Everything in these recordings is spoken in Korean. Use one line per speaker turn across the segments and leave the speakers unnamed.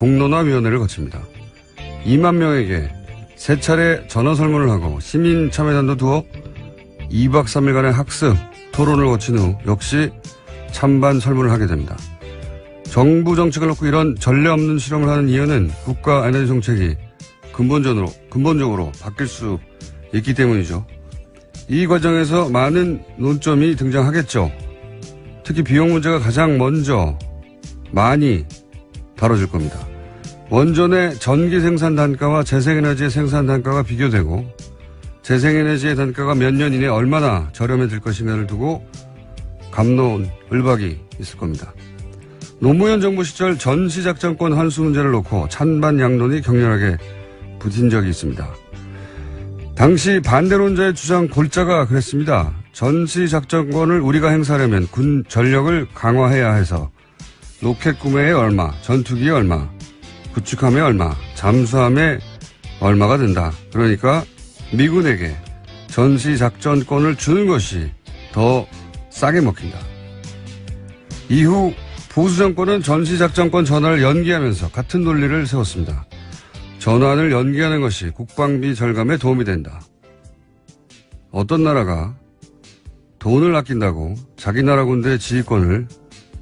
공론화위원회를 거칩니다. 2만 명에게 3차례 전화 설문을 하고 시민 참여단도 두어 2박 3일간의 학습, 토론을 거친 후 역시 찬반 설문을 하게 됩니다. 정부 정책을 놓고 이런 전례 없는 실험을 하는 이유는 국가 에너지 정책이 근본적으로 바뀔 수 있기 때문이죠. 이 과정에서 많은 논점이 등장하겠죠. 특히 비용 문제가 가장 먼저 많이 다뤄질 겁니다. 원전의 전기 생산 단가와 재생에너지의 생산 단가가 비교되고 재생에너지의 단가가 몇 년 이내에 얼마나 저렴해질 것인가를 두고 갑론을박이 있을 겁니다. 노무현 정부 시절 전시작전권 환수 문제를 놓고 찬반 양론이 격렬하게 부딪힌 적이 있습니다. 당시 반대론자의 주장 골자가 그랬습니다. 전시작전권을 우리가 행사하려면 군 전력을 강화해야 해서 로켓 구매에 얼마, 전투기에 얼마, 구축함에 얼마, 잠수함에 얼마가 든다. 그러니까 미군에게 전시작전권을 주는 것이 더 싸게 먹힌다. 이후 보수정권은 전시작전권 전환을 연기하면서 같은 논리를 세웠습니다. 전환을 연기하는 것이 국방비 절감에 도움이 된다. 어떤 나라가 돈을 아낀다고 자기 나라 군대의 지휘권을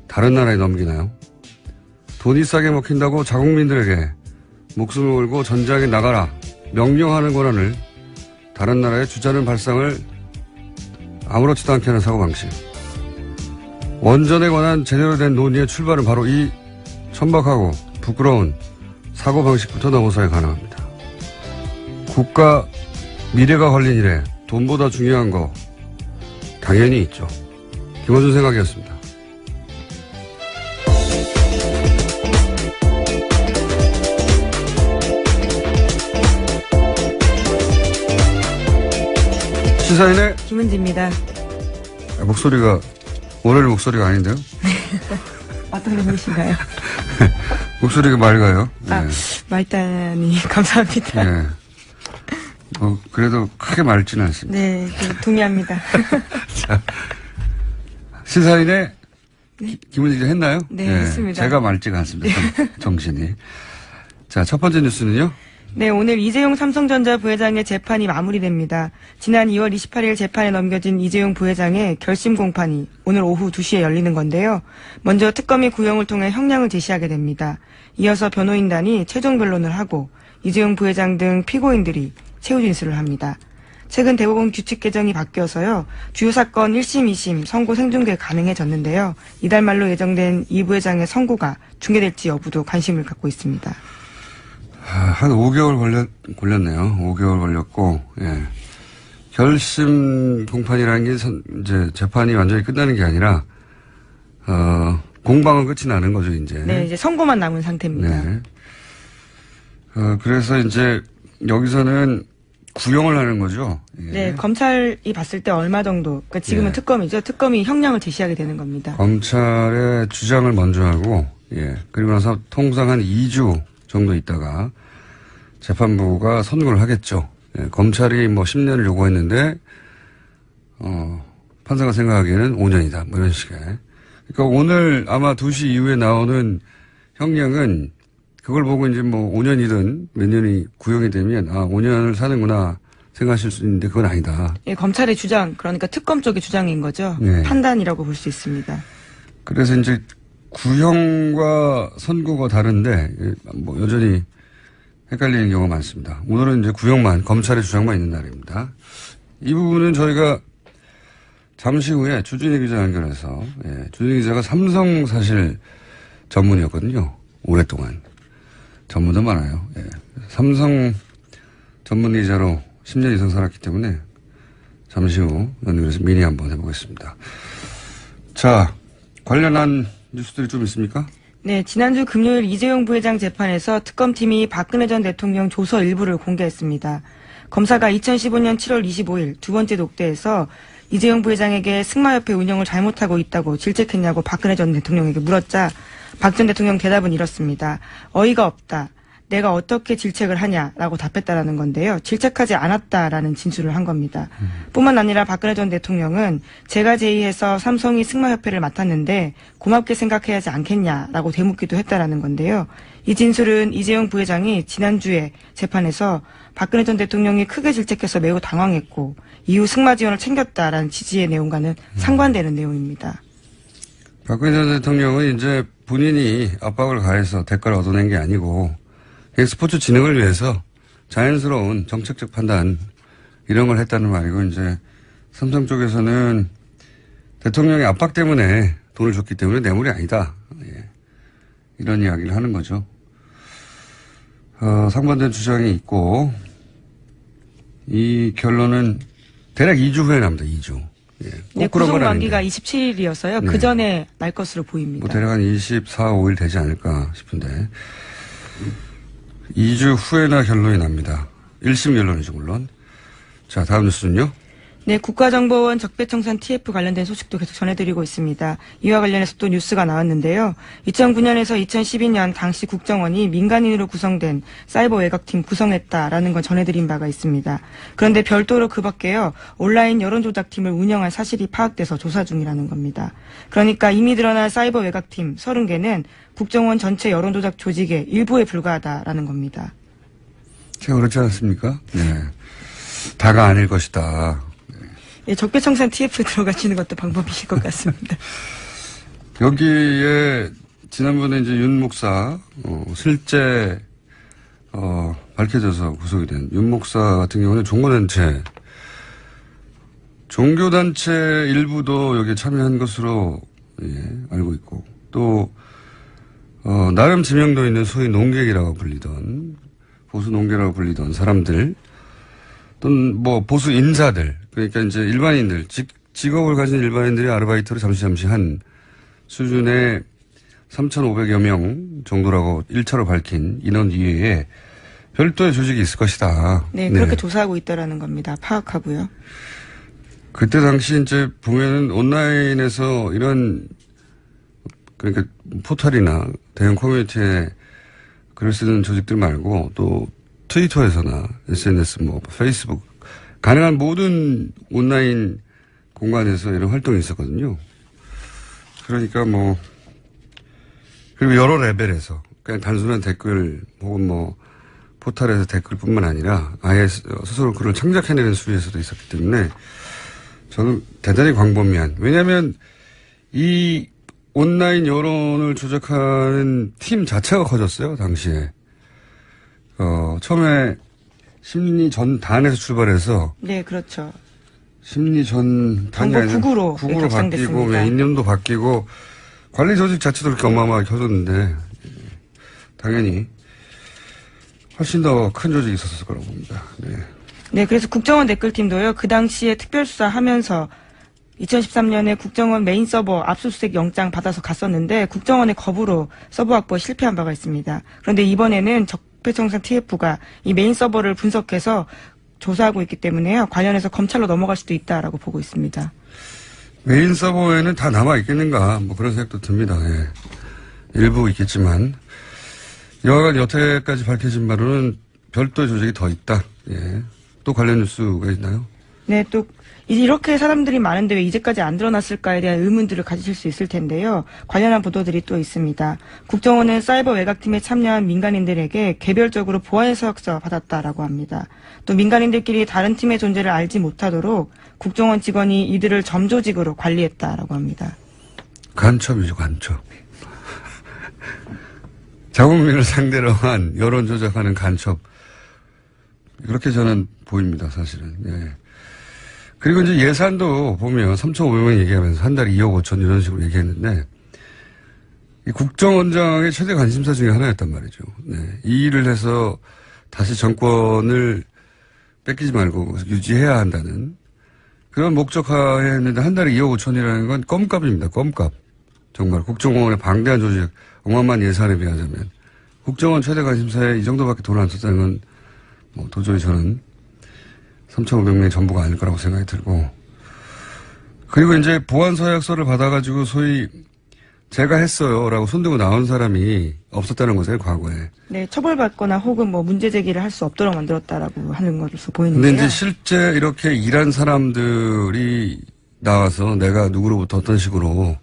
다른 나라에 넘기나요? 돈이 싸게 먹힌다고 자국민들에게 목숨을 걸고 전장에 나가라 명령하는 권한을 다른 나라에 주자는 발상을 아무렇지도 않게 하는 사고방식. 원전에 관한 제대로 된 논의의 출발은 바로 이 천박하고 부끄러운 사고방식부터 넘어서야 가능합니다. 국가 미래가 걸린 일에 돈보다 중요한 거 당연히 있죠. 김어준 생각이었습니다. 시사인의
김은지입니다.
목소리가 월요일 목소리가 아닌데요?
어떤 의미신가요?
목소리가 맑아요.
맑다니 감사합니다.
네. 그래도 크게 맑지는 않습니다.
네, 동의합니다.
자, 시사인의 네? 김은지 기자 했나요?
네, 했습니다.
제가 맑지가 않습니다. 정신이. 자, 첫 번째 뉴스는요?
네, 오늘 이재용 삼성전자 부회장의 재판이 마무리됩니다. 지난 2월 28일 재판에 넘겨진 이재용 부회장의 결심 공판이 오늘 오후 2시에 열리는 건데요. 먼저 특검이 구형을 통해 형량을 제시하게 됩니다. 이어서 변호인단이 최종 변론을 하고 이재용 부회장 등 피고인들이 최후 진술을 합니다. 최근 대법원 규칙 개정이 바뀌어서요. 주요 사건 1심, 2심 선고 생중계 가능해졌는데요. 이달 말로 예정된 이 부회장의 선고가 중계될지 여부도 관심을 갖고 있습니다.
한 5개월 걸렸네요. 5개월 걸렸고, 예. 결심 공판이라는 게 이제 재판이 완전히 끝나는 게 아니라, 공방은 끝이 나는 거죠, 이제.
네, 이제 선고만 남은 상태입니다.
네. 그래서 이제 여기서는 구형을 하는 거죠. 예.
네, 검찰이 봤을 때 얼마 정도, 그러니까 지금은
예.
특검이죠. 특검이 형량을 제시하게 되는 겁니다.
검찰의 주장을 먼저 하고, 예. 그리고 나서 통상 한 2주 정도 있다가 재판부가 선고를 하겠죠. 예, 검찰이 뭐 10년을 요구했는데, 판사가 생각하기에는 5년이다. 뭐 이런 식의. 그러니까 오늘 아마 2시 이후에 나오는 형량은 그걸 보고 이제 뭐 5년이든 몇 년이 구형이 되면 5년을 사는구나 생각하실 수 있는데 그건 아니다.
예, 검찰의 주장, 그러니까 특검 쪽의 주장인 거죠.
네.
판단이라고 볼 수 있습니다.
그래서 이제 구형과 선고가 다른데 뭐 여전히 헷갈리는 경우가 많습니다. 오늘은 이제 구형만, 검찰의 주장만 있는 날입니다. 이 부분은 저희가 잠시 후에 주진희 기자 연결해서, 주진희 기자가 삼성 사실 전문이었거든요. 오랫동안. 전문도 많아요. 삼성 전문 기자로 10년 이상 살았기 때문에 잠시 후 연결해서 미니 한번 해보겠습니다. 자, 관련한 뉴스들이 좀 있습니까?
네, 지난주 금요일 이재용 부회장 재판에서 특검팀이 박근혜 전 대통령 조서 일부를 공개했습니다. 검사가 2015년 7월 25일 두 번째 녹대에서 이재용 부회장에게 승마협회 운영을 잘못하고 있다고 질책했냐고 박근혜 전 대통령에게 물었자 박 전 대통령 대답은 이렇습니다. 어이가 없다. 내가 어떻게 질책을 하냐라고 답했다라는 건데요. 질책하지 않았다라는 진술을 한 겁니다. 뿐만 아니라 박근혜 전 대통령은 제가 제의해서 삼성이 승마협회를 맡았는데 고맙게 생각해야 하지 않겠냐라고 되묻기도 했다라는 건데요. 이 진술은 이재용 부회장이 지난주에 재판에서 박근혜 전 대통령이 크게 질책해서 매우 당황했고 이후 승마 지원을 챙겼다라는 취지의 내용과는 상반되는 내용입니다.
박근혜 전 대통령은 이제 본인이 압박을 가해서 대가를 얻어낸 게 아니고 스포츠 진흥을 위해서 자연스러운 정책적 판단 이런 걸 했다는 말이고 이제 삼성 쪽에서는 대통령의 압박 때문에 돈을 줬기 때문에 뇌물이 아니다. 예. 이런 이야기를 하는 거죠. 상반된 주장이 있고 이 결론은 대략 2주 후에 납니다. 2주. 예.
네, 구속 만기가 27일이어서요.
네.
그 전에 날 것으로 보입니다.
뭐 대략 한 24, 5일 되지 않을까 싶은데 2주 후에나 결론이 납니다. 1심 결론이죠 물론. 자, 다음 뉴스는요.
네, 국가정보원 적폐청산 TF 관련된 소식도 계속 전해드리고 있습니다. 이와 관련해서 또 뉴스가 나왔는데요. 2009년에서 2012년 당시 국정원이 민간인으로 구성된 사이버 외곽팀 구성했다라는 건 전해드린 바가 있습니다. 그런데 별도로 그 밖에요. 온라인 여론조작팀을 운영한 사실이 파악돼서 조사 중이라는 겁니다. 그러니까 이미 드러난 사이버 외곽팀 30개는 국정원 전체 여론조작 조직의 일부에 불과하다라는 겁니다.
제가 그렇지 않습니까? 네. 다가 아닐 것이다.
예, 적폐청산 TF 들어가시는 것도 방법이실 것 같습니다.
여기에 지난번에 이제 윤 목사 실제 밝혀져서 구속이 된 윤 목사 같은 경우는 종교단체 일부도 여기에 참여한 것으로 알고 있고 또 나름 지명도 있는 소위 농객이라고 불리던 보수 농객이라고 불리던 사람들 또는 뭐 보수 인사들 그러니까 이제 일반인들 직업을 가진 일반인들이 아르바이트로 잠시 한 수준의 3,500여 명 정도라고 1차로 밝힌 인원 이외에 별도의 조직이 있을 것이다.
네, 그렇게 조사하고 있다라는 겁니다. 파악하고요.
그때 당시 이제 보면은 온라인에서 이런 그러니까 포털이나 대형 커뮤니티에 글을 쓰는 조직들 말고 또 트위터에서나 SNS 뭐 페이스북 가능한 모든 온라인 공간에서 이런 활동이 있었거든요. 그러니까 뭐 그리고 여러 레벨에서 그냥 단순한 댓글 혹은 뭐 포털에서 댓글뿐만 아니라 아예 스스로 글을 창작해내는 수위에서도 있었기 때문에 저는 대단히 광범위한 왜냐하면 이 온라인 여론을 조작하는 팀 자체가 커졌어요 당시에. 처음에 심리 전단에서 출발해서.
네, 그렇죠.
심리 전단이 아니라
국으로
바뀌고, 인념도 바뀌고, 관리 조직 자체도 그렇게 어마어마하게 커졌는데, 당연히 훨씬 더 큰 조직이 있었을 거라고 봅니다. 네.
네, 그래서 국정원 댓글팀도요, 그 당시에 특별수사 하면서 2013년에 국정원 메인 서버 압수수색 영장 받아서 갔었는데, 국정원의 거부로 서버 확보에 실패한 바가 있습니다. 그런데 이번에는 적폐청산 TF가 이 메인 서버를 분석해서 조사하고 있기 때문에요. 관련해서 검찰로 넘어갈 수도 있다라고 보고 있습니다.
메인 서버에는 다 남아 있겠는가 뭐 그런 생각도 듭니다. 예. 일부 있겠지만 여하간 여태까지 밝혀진 바로는 별도의 조직이 더 있다. 예. 또 관련 뉴스가 있나요?
네, 또 이렇게 사람들이 많은데 왜 이제까지 안 드러났을까에 대한 의문들을 가지실 수 있을 텐데요. 관련한 보도들이 또 있습니다. 국정원은 사이버 외곽팀에 참여한 민간인들에게 개별적으로 보안 서약서 받았다라고 합니다. 또 민간인들끼리 다른 팀의 존재를 알지 못하도록 국정원 직원이 이들을 점조직으로 관리했다라고 합니다.
간첩이죠, 간첩. 자국민을 상대로 한 여론 조작하는 간첩. 그렇게 저는 보입니다, 사실은. 예. 그리고 이제 예산도 보면 3,500명 얘기하면서 한 달에 2억 5천 이런 식으로 얘기했는데 이 국정원장의 최대 관심사 중에 하나였단 말이죠. 네. 이 일을 해서 다시 정권을 뺏기지 말고 유지해야 한다는 그런 목적하에 했는데 한 달에 2억 5천이라는 건 껌값입니다. 껌값. 정말 국정원의 방대한 조직 어마어마한 예산에 비하자면 국정원 최대 관심사에 이 정도밖에 돈을 안 썼다는 건 뭐 도저히 저는 3,500명이 전부가 아닐 거라고 생각이 들고 그리고 이제 보안 서약서를 받아가지고 소위 제가 했어요 라고 손들고 나온 사람이 없었다는 거죠 과거에.
네, 처벌받거나 혹은 뭐 문제 제기를 할 수 없도록 만들었다라고 하는 것으로 보이는데요.
근데 이제 실제 이렇게 일한 사람들이 나와서 내가 누구로부터 어떤 식으로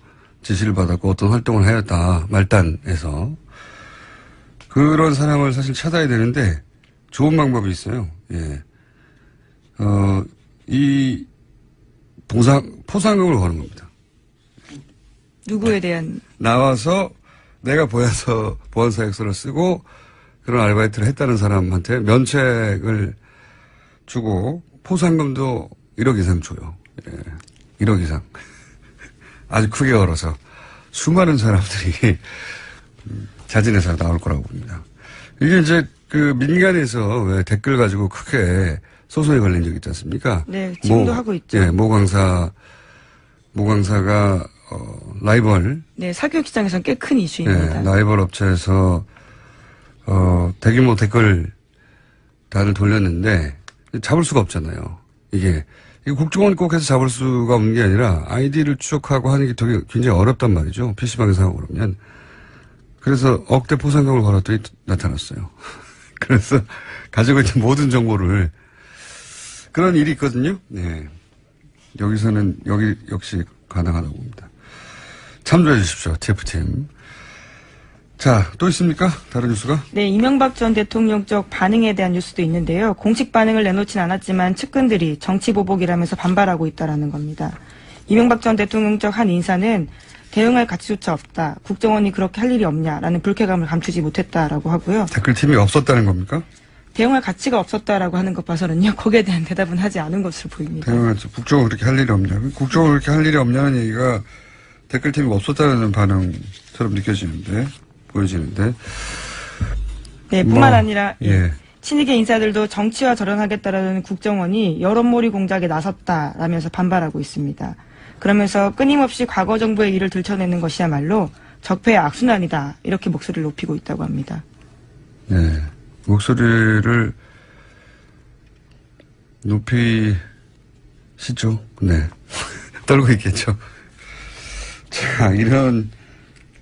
지시를 받았고 어떤 활동을 하였다 말단에서 그런 사람을 사실 찾아야 되는데 좋은 방법이 있어요. 예. 이 포상금을 거는 겁니다.
누구에 대한?
나와서 내가 보안사역서를 쓰고 그런 아르바이트를 했다는 사람한테 면책을 주고 포상금도 1억 이상 줘요. 예. 1억 이상. 아주 크게 걸어서 수많은 사람들이 자진해서 나올 거라고 봅니다. 이게 이제 그 민간에서 왜 댓글 가지고 크게 소송이 걸린 적 있지 않습니까?
네, 지금도 하고 있죠.
예, 모 강사가 라이벌.
네, 사교육 시장에서는 꽤 큰 이슈입니다.
예, 라이벌 업체에서 대규모 댓글 단을 돌렸는데 잡을 수가 없잖아요. 이게 국정원이 꼭 해서 잡을 수가 없는 게 아니라 아이디를 추적하고 하는 게 되게 굉장히 어렵단 말이죠. PC방에서 하고 그러면. 그래서 억대 포상금을 걸었더니 나타났어요. 그래서 가지고 있는 모든 정보를 그런 일이 있거든요. 네. 여기서는 여기 역시 가능하다고 봅니다. 참조해 주십시오. TF팀. 자, 또 있습니까? 다른 뉴스가?
네, 이명박 전 대통령 쪽 반응에 대한 뉴스도 있는데요. 공식 반응을 내놓진 않았지만 측근들이 정치보복이라면서 반발하고 있다라는 겁니다. 이명박 전 대통령 쪽 한 인사는 대응할 가치조차 없다. 국정원이 그렇게 할 일이 없냐라는 불쾌감을 감추지 못했다라고 하고요.
댓글팀이 없었다는 겁니까?
대응할 가치가 없었다라고 하는 것 봐서는요. 거기에 대한 대답은 하지 않은 것으로 보입니다.
국정원 그렇게 할 일이 없냐. 국정원 그렇게 할 일이 없냐는 얘기가 댓글팀이 없었다는 반응처럼 보여지는데.
네, 뿐만 아니라
예.
친이계 인사들도 정치와 절연하겠다라는 국정원이 여론몰이 공작에 나섰다라면서 반발하고 있습니다. 그러면서 끊임없이 과거 정부의 일을 들춰내는 것이야말로 적폐의 악순환이다. 이렇게 목소리를 높이고 있다고 합니다.
네. 목소리를 높이시죠. 네. 떨고 있겠죠. 자, 이런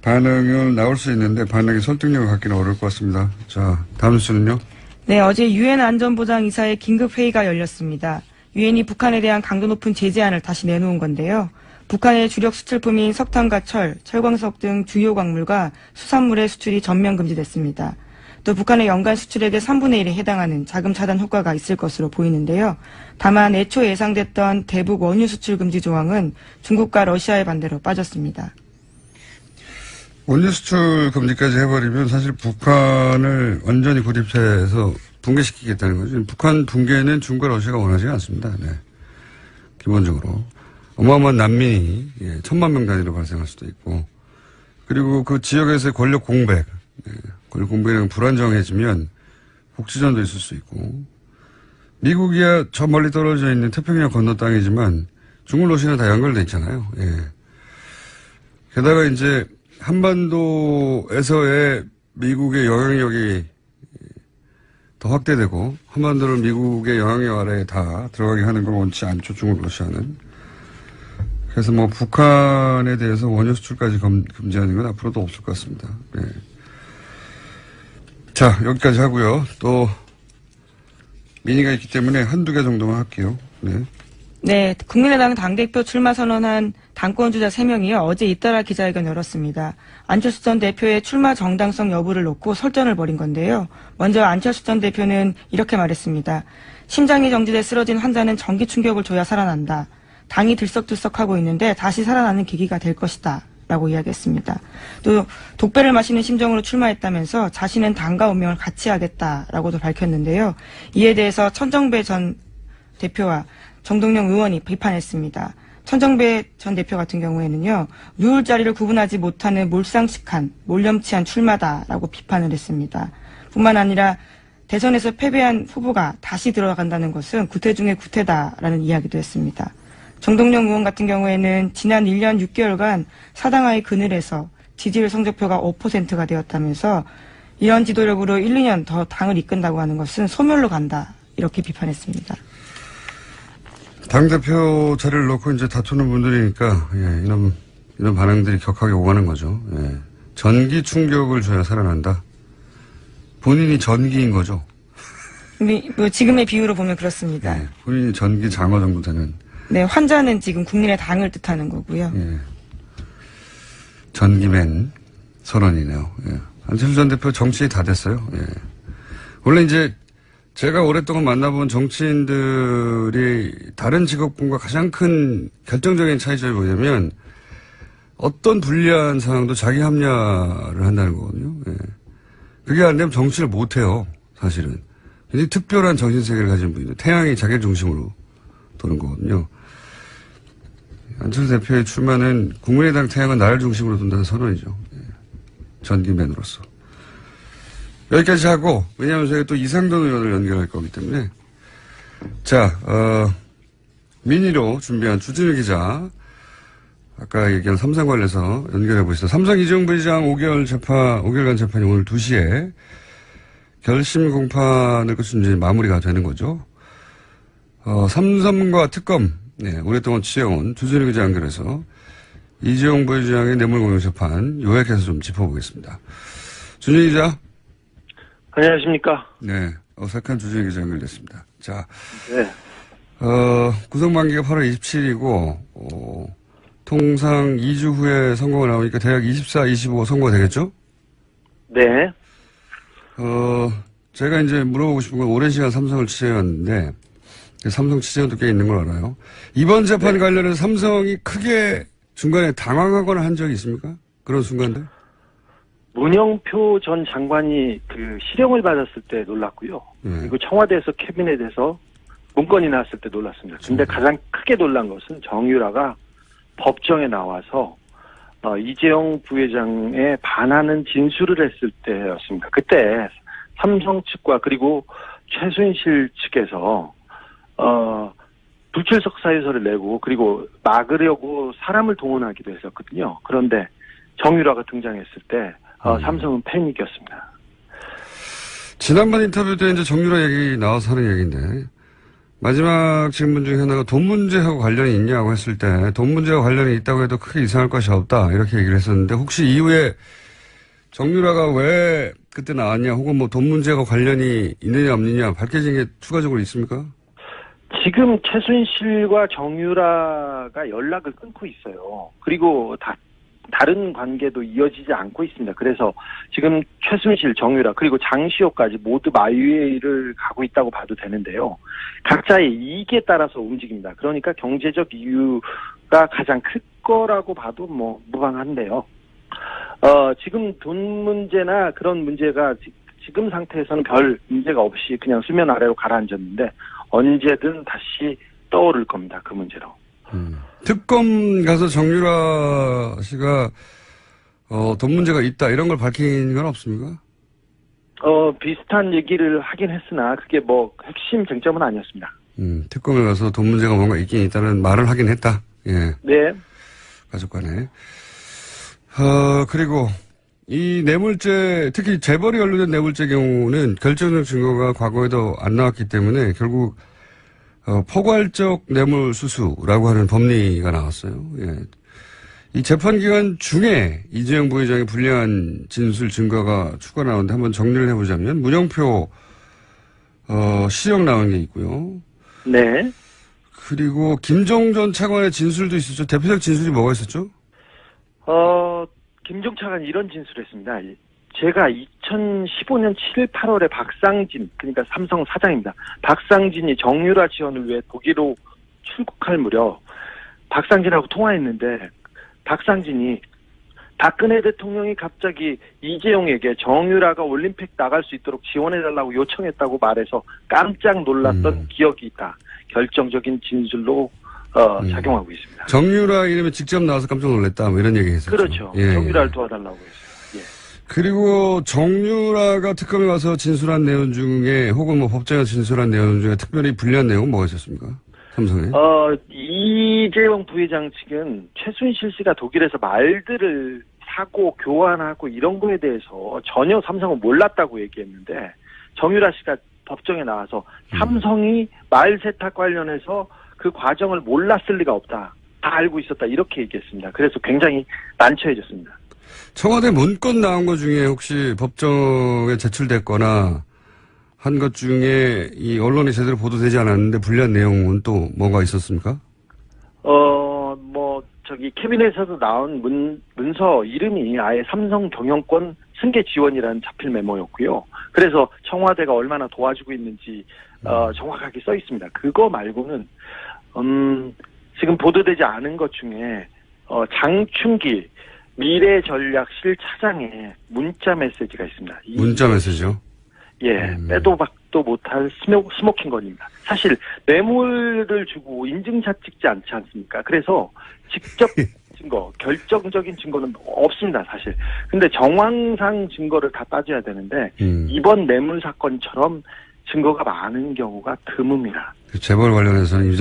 반응은 나올 수 있는데 반응의 설득력을 갖기는 어려울 것 같습니다. 자, 다음 뉴스는요?
네, 어제 유엔 안전보장이사의 긴급회의가 열렸습니다. 유엔이 북한에 대한 강도 높은 제재안을 다시 내놓은 건데요. 북한의 주력 수출품인 석탄과 철광석 등 주요 광물과 수산물의 수출이 전면 금지됐습니다. 또 북한의 연간 수출액의 3분의 1에 해당하는 자금 차단 효과가 있을 것으로 보이는데요. 다만 애초 예상됐던 대북 원유 수출 금지 조항은 중국과 러시아의 반대로 빠졌습니다.
원유 수출 금지까지 해버리면 사실 북한을 완전히 고립해서 붕괴시키겠다는 거죠. 북한 붕괴는 중국과 러시아가 원하지 않습니다. 네. 기본적으로. 어마어마한 난민이 1,000만 명 단위로 발생할 수도 있고, 그리고 그 지역에서의 권력 공백, 권력 공백이 불안정해지면 국지전도 있을 수 있고, 미국이야 저 멀리 떨어져 있는 태평양 건너 땅이지만 중국 러시아는 다 연결돼 있잖아요. 예. 게다가 이제 한반도에서의 미국의 영향력이 더 확대되고 한반도를 미국의 영향력 아래에 다 들어가게 하는 걸 원치 않죠. 중국 러시아는. 그래서 뭐 북한에 대해서 원유 수출까지 금지하는 건 앞으로도 없을 것 같습니다. 네. 자, 여기까지 하고요. 또 민의가 있기 때문에 한두 개 정도만 할게요. 네.
네, 국민의당 당대표 출마 선언한 당권주자 3명이요. 어제 잇따라 기자회견 열었습니다. 안철수 전 대표의 출마 정당성 여부를 놓고 설전을 벌인 건데요. 먼저 안철수 전 대표는 이렇게 말했습니다. 심장이 정지돼 쓰러진 환자는 전기 충격을 줘야 살아난다. 당이 들썩들썩하고 있는데 다시 살아나는 계기가 될 것이다. 라고 이야기했습니다. 또 독배를 마시는 심정으로 출마했다면서 자신은 당과 운명을 같이 하겠다라고도 밝혔는데요. 이에 대해서 천정배 전 대표와 정동영 의원이 비판했습니다. 천정배 전 대표 같은 경우에는요. 누울 자리를 구분하지 못하는 몰상식한 몰염치한 출마다라고 비판을 했습니다. 뿐만 아니라 대선에서 패배한 후보가 다시 들어간다는 것은 구태 중의 구태다라는 이야기도 했습니다. 정동영 의원 같은 경우에는 지난 1년 6개월간 사당하의 그늘에서 지지율 성적표가 5%가 되었다면서 이런 지도력으로 1, 2년 더 당을 이끈다고 하는 것은 소멸로 간다. 이렇게 비판했습니다.
당대표 자리를 놓고 이제 다투는 분들이니까, 예, 이런 반응들이 격하게 오가는 거죠. 예. 전기 충격을 줘야 살아난다. 본인이 전기인 거죠.
뭐 지금의 비유로 보면 그렇습니다.
예, 본인이 전기 장어 정도 되는.
네, 환자는 지금 국민의당을 뜻하는 거고요.
예. 전기맨 선언이네요. 예. 안철수 전 대표 정치인이 다 됐어요. 예. 원래 이제 제가 오랫동안 만나본 정치인들이 다른 직업군과 가장 큰 결정적인 차이점이 뭐냐면 어떤 불리한 상황도 자기 합리화를 한다는 거거든요. 예. 그게 안 되면 정치를 못 해요. 사실은. 굉장히 특별한 정신세계를 가진 분이죠. 태양이 자기 중심으로 도는 거거든요. 안철수 대표의 출마는 국민의당 태양은 나를 중심으로 돈다는 선언이죠. 예. 전기맨으로서. 여기까지 하고, 왜냐하면 저희가 또 이상돈 의원을 연결할 거기 때문에. 자, 민의로 준비한 주진우 기자. 아까 얘기한 삼성 관련해서 연결해 보시죠. 삼성 이재용 부회장 5개월간 재판이 오늘 2시에 결심 공판을 끝으로 이제 마무리가 되는 거죠. 삼성과 특검, 네, 오랫동안 취재해온 주진우 기자 연결해서 이재용 부회장의 뇌물공여 재판 요약해서 좀 짚어보겠습니다. 주진우 기자.
안녕하십니까.
네. 어색한 주진우 기자 연결됐습니다. 자.
네.
구속만기가 8월 27일이고, 통상 2주 후에 선고가 나오니까 대략 24, 25 선고가 되겠죠?
네.
제가 이제 물어보고 싶은 건 오랜 시간 삼성을 취재해왔는데, 삼성 취재원도 꽤 있는 걸 알아요. 이번 재판
네.
관련해서 삼성이 크게 중간에 당황하거나 한 적이 있습니까? 그런 순간들?
문영표 전 장관이 그 실형을 받았을 때 놀랐고요.
네.
그리고 청와대에서 캐비넷에서 문건이 나왔을 때 놀랐습니다. 근데 가장 크게 놀란 것은 정유라가 법정에 나와서 이재용 부회장에 반하는 진술을 했을 때였습니다. 그때 삼성 측과 그리고 최순실 측에서 불출석 사유서를 내고 그리고 막으려고 사람을 동원하기도 했었거든요. 그런데 정유라가 등장했을 때 삼성은 패닉이었습니다.
지난번 인터뷰 때 이제 정유라 얘기 나와서 하는 얘기인데, 마지막 질문 중에 하나가 돈 문제하고 관련이 있냐고 했을 때, 돈 문제와 관련이 있다고 해도 크게 이상할 것이 없다, 이렇게 얘기를 했었는데, 혹시 이후에 정유라가 왜 그때 나왔냐, 혹은 뭐 돈 문제와 관련이 있느냐, 없느냐, 밝혀진 게 추가적으로 있습니까?
지금 최순실과 정유라가 연락을 끊고 있어요. 그리고 다른 관계도 이어지지 않고 있습니다. 그래서 지금 최순실, 정유라, 그리고 장시호까지 모두 마유회를 가고 있다고 봐도 되는데요. 각자의 이익에 따라서 움직입니다. 그러니까 경제적 이유가 가장 클 거라고 봐도 뭐 무방한데요. 지금 돈 문제나 그런 문제가 지금 상태에서는 별 문제가 없이 그냥 수면 아래로 가라앉았는데 언제든 다시 떠오를 겁니다. 그 문제로.
특검 가서 정유라 씨가 돈 문제가 있다 이런 걸 밝힌 건 없습니까?
비슷한 얘기를 하긴 했으나 그게 뭐 핵심 쟁점은 아니었습니다.
특검에 가서 돈 문제가 뭔가 있긴 있다는 말을 하긴 했다. 예.
네.
가족 간에. 그리고 이 뇌물죄, 특히 재벌이 연루된 뇌물죄 경우는 결정적 증거가 과거에도 안 나왔기 때문에 결국 포괄적 뇌물 수수라고 하는 법리가 나왔어요. 예. 이 재판 기간 중에 이재용 부회장의 불리한 진술 증거가 추가 나오는데 한번 정리를 해보자면 문영표 시형 나온 게 있고요.
네.
그리고 김종 전 차관의 진술도 있었죠. 대표적 진술이 뭐가 있었죠?
김종 차관이 이런 진술을 했습니다. 제가 2015년 7일 8월에 박상진, 그러니까 삼성 사장입니다. 박상진이 정유라 지원을 위해 독일로 출국할 무렵 박상진하고 통화했는데 박상진이 박근혜 대통령이 갑자기 이재용에게 정유라가 올림픽 나갈 수 있도록 지원해달라고 요청했다고 말해서 깜짝 놀랐던 기억이 있다. 결정적인 진술로 작용하고 있습니다.
정유라 이름이 직접 나와서 깜짝 놀랐다. 뭐 이런 얘기 했었죠.
그렇죠.
예.
정유라를 도와달라고 했어요. 예.
그리고 정유라가 특검에 와서 진술한 내용 중에 혹은 뭐 법정에서 진술한 내용 중에 특별히 불리한 내용은 뭐가 있었습니까? 삼성에.
이재용 부회장 측은 최순실 씨가 독일에서 말들을 사고 교환하고 이런 거에 대해서 전혀 삼성은 몰랐다고 얘기했는데 정유라 씨가 법정에 나와서 삼성이 말 세탁 관련해서 그 과정을 몰랐을 리가 없다. 다 알고 있었다. 이렇게 얘기했습니다. 그래서 굉장히 난처해졌습니다.
청와대 문건 나온 것 중에 혹시 법정에 제출됐거나 한 것 중에 이 언론이 제대로 보도되지 않았는데 불리한 내용은 또 뭐가 있었습니까?
캐비넷에서 나온 문서 이름이 아예 삼성 경영권 승계 지원이라는 자필 메모였고요. 그래서 청와대가 얼마나 도와주고 있는지 정확하게 써 있습니다. 그거 말고는 지금 보도되지 않은 것 중에 장충기 미래전략실 차장의 문자 메시지가 있습니다.
문자 메시지요?
예, 빼도 박도 못할 스모킹건입니다. 사실 뇌물을 주고 인증샷 찍지 않지 않습니까? 그래서 직접 증거, 결정적인 증거는 없습니다, 사실. 근데 정황상 증거를 다 따져야 되는데 이번 뇌물 사건처럼 증거가 많은 경우가 드뭅니다.
재벌 관련해서는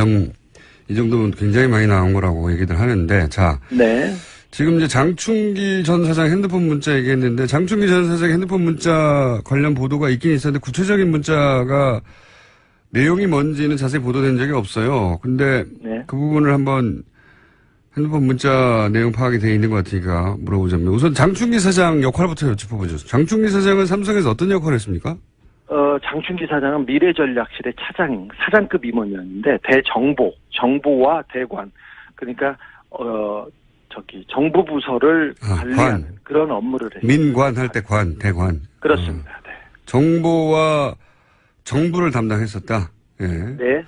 이 정도면 굉장히 많이 나온 거라고 얘기들 하는데, 자.
네.
지금 이제 장충기 전 사장 핸드폰 문자 얘기했는데, 장충기 전 사장 핸드폰 문자 관련 보도가 있긴 있었는데, 구체적인 문자가 내용이 뭔지는 자세히 보도된 적이 없어요. 근데
네.
그 부분을 한번 핸드폰 문자 내용 파악이 돼 있는 것 같으니까 물어보자면, 우선 장충기 사장 역할부터 여쭤보죠. 장충기 사장은 삼성에서 어떤 역할을 했습니까?
장충기 사장은 미래전략실의 사장급 임원이었는데, 정보와 대관, 그러니까, 정부 부서를 관리하는 그런 업무를 했습니다.
민관 할 때 대관.
그렇습니다. 네.
정보와 정부를 담당했었다. 예.
네.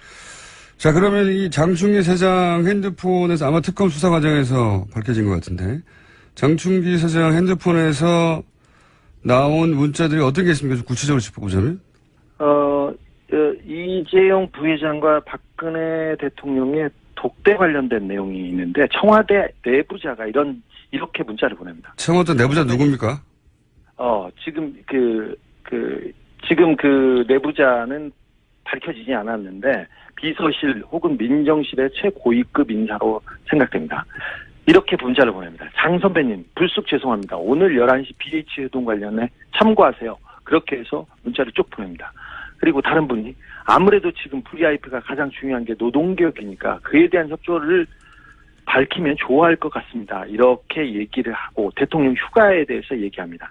자, 그러면 이 장충기 사장 핸드폰에서 아마 특검 수사 과정에서 밝혀진 것 같은데, 장충기 사장 핸드폰에서 나온 문자들이 어떤 게 있습니까? 좀 구체적으로 짚어보자면?
이재용 부회장과 박근혜 대통령의 독대 관련된 내용이 있는데, 청와대 내부자가 이렇게 문자를 보냅니다.
청와대 내부자 누굽니까?
지금 지금 그 내부자는 밝혀지지 않았는데, 비서실 혹은 민정실의 최고위급 인사로 생각됩니다. 이렇게 문자를 보냅니다. 장 선배님, 불쑥 죄송합니다. 오늘 11시 BH 회동 관련해 참고하세요. 그렇게 해서 문자를 쭉 보냅니다. 그리고 다른 분이 아무래도 지금 VIP가 가장 중요한 게 노동개혁이니까 그에 대한 협조를 밝히면 좋아할 것 같습니다. 이렇게 얘기를 하고 대통령 휴가에 대해서 얘기합니다.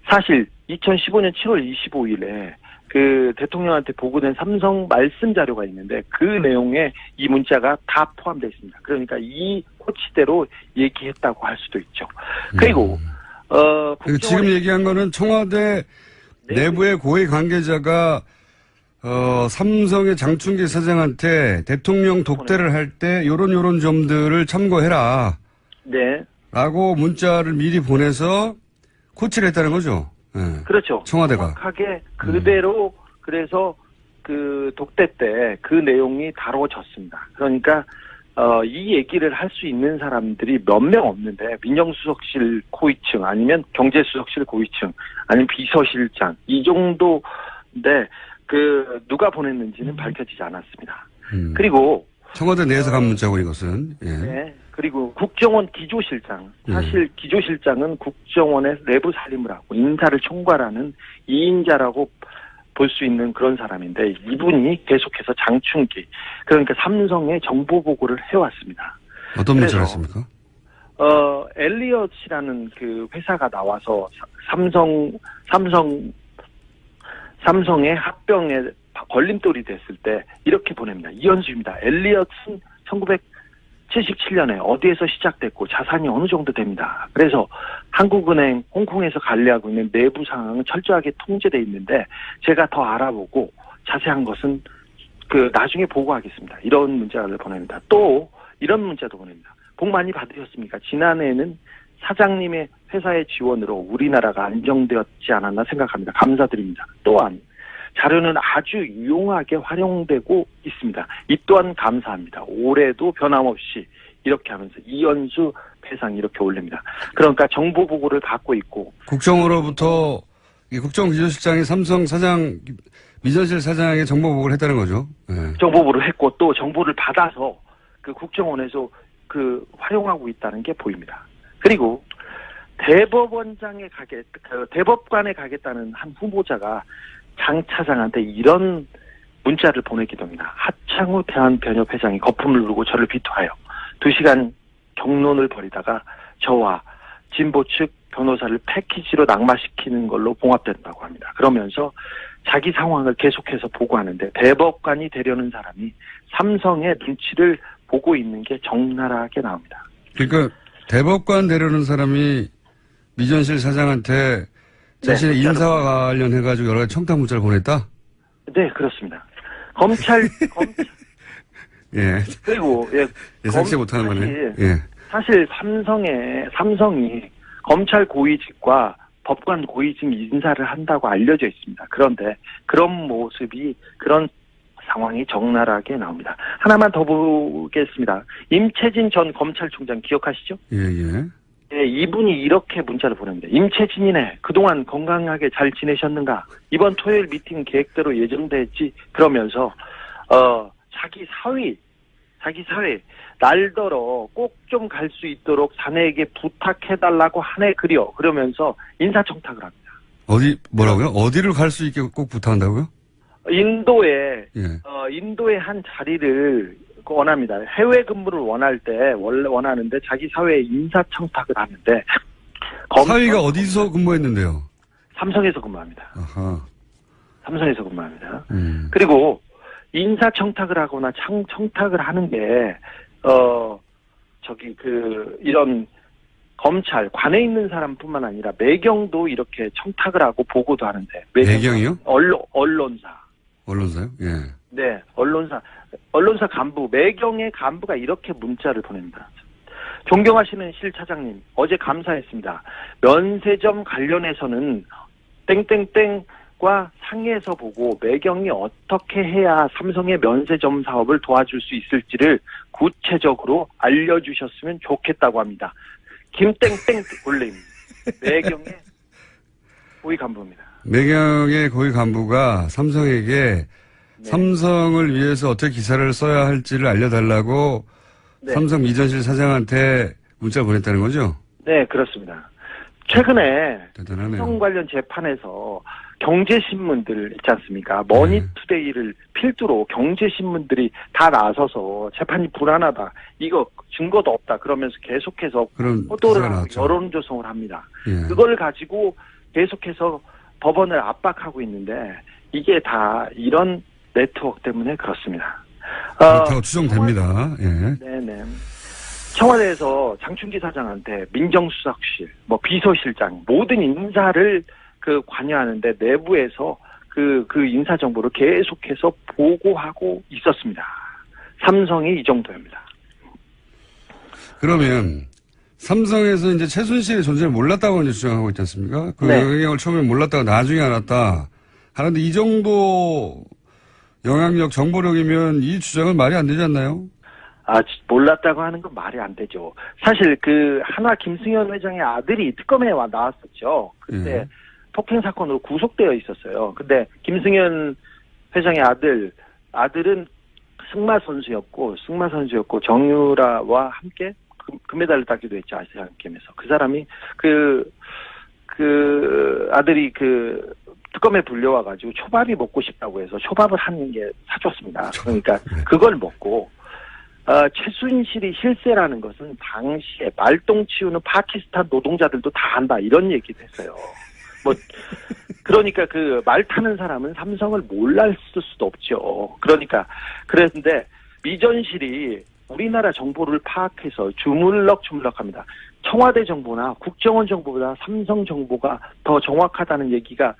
사실 2015년 7월 25일에 그 대통령한테 보고된 삼성 말씀 자료가 있는데 그 내용에 이 문자가 다 포함되어 있습니다. 그러니까 이 코치대로 얘기했다고 할 수도 있죠. 그리고
지금 얘기한 거는 청와대 내부의 고위 관계자가 삼성의 장충기 사장한테 대통령 독대를 할 때 요런 점들을 참고해라.
네.
라고 문자를 미리 보내서 코치를 했다는 거죠. 네.
그렇죠.
청와대가.
정확하게 그대로 그래서 그 독대 때 그 내용이 다뤄졌습니다. 그러니까 이 얘기를 할 수 있는 사람들이 몇 명 없는데 민정수석실 고위층 아니면 경제수석실 고위층 아니면 비서실장 이 정도인데 누가 보냈는지는 밝혀지지 않았습니다. 그리고
청와대 내에서 간 문자고 이것은. 예.
네. 그리고 국정원 기조실장. 사실 기조실장은 국정원의 내부 살림을 하고 인사를 총괄하는 2인자라고 볼 수 있는 그런 사람인데 이분이 계속해서 장충기 그러니까 삼성의 정보 보고를 해왔습니다.
어떤 문자를 했습니까?
엘리엇이라는 그 회사가 나와서 삼성의 합병에 걸림돌이 됐을 때 이렇게 보냅니다. 이현수입니다. 엘리엇은 1977년에 어디에서 시작됐고 자산이 어느 정도 됩니다. 그래서 한국은행 홍콩에서 관리하고 있는 내부 상황은 철저하게 통제되어 있는데 제가 더 알아보고 자세한 것은 나중에 보고하겠습니다. 이런 문자를 보냅니다. 또 이런 문자도 보냅니다. 복 많이 받으셨습니까? 지난해에는 사장님의 회사의 지원으로 우리나라가 안정되었지 않았나 생각합니다. 감사드립니다. 또한 자료는 아주 유용하게 활용되고 있습니다. 이 또한 감사합니다. 올해도 변함없이 이렇게 하면서 이현수 배상 이렇게 올립니다. 그러니까 정보 보고를 받고 있고
국정으로부터 국정기조실장이 삼성 사장 미전실 사장에게 정보 보고를 했다는 거죠. 네.
정보 보고를 했고 또 정보를 받아서 그 국정원에서 활용하고 있다는 게 보입니다. 그리고 대법관에 가겠다는 한 후보자가 장 차장한테 이런 문자를 보내기도 합니다. 하창우 대한변협회장이 거품을 누르고 저를 비토하여 2시간 경론을 벌이다가 저와 진보 측 변호사를 패키지로 낙마시키는 걸로 봉합된다고 합니다. 그러면서 자기 상황을 계속해서 보고하는데 대법관이 되려는 사람이 삼성의 눈치를 보고 있는 게 적나라하게 나옵니다.
그러니까 대법관 되려는 사람이 미전실 사장한테 자신의 인사와 관련해가지고 여러 가지 청탁 문자를 보냈다?
네, 그렇습니다. 검찰
예.
그리고
예상치 못하는 거네. 예.
사실 삼성이 검찰 고위직과 법관 고위직 인사를 한다고 알려져 있습니다. 그런데 그런 모습이 그런 상황이 적나라하게 나옵니다. 하나만 더 보겠습니다. 임채진 전 검찰총장 기억하시죠?
예.
네, 이분이 이렇게 문자를 보냅니다. 임채진이네. 그동안 건강하게 잘 지내셨는가? 이번 토요일 미팅 계획대로 예정돼 있지? 그러면서 자기 사위 날더러 꼭 좀 갈 수 있도록 자네에게 부탁해달라고 하네 그려. 그러면서 인사청탁을 합니다.
뭐라고요? 어디를 갈 수 있게 꼭 부탁한다고요?
인도에
예.
인도의 한 자리를 원합니다. 해외 근무를 원할 때 원래 원하는데 자기 사회에 인사청탁을 하는데
사위가 어디서 근무했는데요?
삼성에서 근무합니다.
아하.
삼성에서 근무합니다. 그리고 인사청탁을 하거나 청탁을 하는 게 이런 검찰 관에 있는 사람뿐만 아니라 매경도 이렇게 청탁을 하고 보고도 하는데
매경이요?
언론사요?
예.
네, 언론사 간부 매경의 간부가 이렇게 문자를 보냅니다. 존경하시는 실 차장님, 어제 감사했습니다. 면세점 관련해서는 땡땡땡과 상의해서 보고 매경이 어떻게 해야 삼성의 면세점 사업을 도와줄 수 있을지를 구체적으로 알려주셨으면 좋겠다고 합니다. 김땡땡 올림 매경의 고위 간부입니다.
매경의 고위 간부가 삼성에게 삼성을 위해서 어떻게 기사를 써야 할지를 알려달라고 삼성 미전실 사장한테 문자를 보냈다는 거죠?
네, 그렇습니다. 최근에
대단하네요.
삼성 관련 재판에서 경제신문들 있지 않습니까? 머니투데이를 필두로 경제신문들이 다 나서서 재판이 불안하다. 이거 증거도 없다. 그러면서 계속해서 보도를 하고 여론조성을 합니다.
예.
그걸 가지고 계속해서 법원을 압박하고 있는데 이게 다 이런 네트워크 때문에 그렇습니다.
그렇다고 추정됩니다. 예.
네네. 청와대에서 장충기 사장한테 민정수석실, 비서실장 모든 인사를 관여하는데 내부에서 그 인사 정보를 계속해서 보고하고 있었습니다. 삼성이 이 정도입니다.
그러면 삼성에서 이제 최순실의 존재를 몰랐다고 이제 주장하고 있지 않습니까? 그 영향력을 처음에 몰랐다가 나중에 알았다 하는데 이 정도 영향력, 정보력이면 이 주장은 말이 안 되지 않나요?
몰랐다고 하는 건 말이 안 되죠. 사실 한화 김승현 회장의 아들이 특검에 나왔었죠. 그때 폭행 사건으로 구속되어 있었어요. 근데 김승현 회장의 아들은 승마 선수였고 정유라와 함께 금메달을 따기도 했죠. 아시안 게임에서. 그 사람이 아들이 특검에 불려와가지고 초밥이 먹고 싶다고 해서 초밥을 한 개 사줬습니다. 그러니까 그걸 먹고 최순실이 실세라는 것은 당시에 말똥 치우는 파키스탄 노동자들도 다 한다 이런 얘기도 했어요. 그러니까 말 타는 사람은 삼성을 몰랐을 수도 없죠. 그랬는데 미전실이 우리나라 정보를 파악해서 주물럭주물럭합니다. 청와대 정보나 국정원 정보보다 삼성 정보가 더 정확하다는 얘기가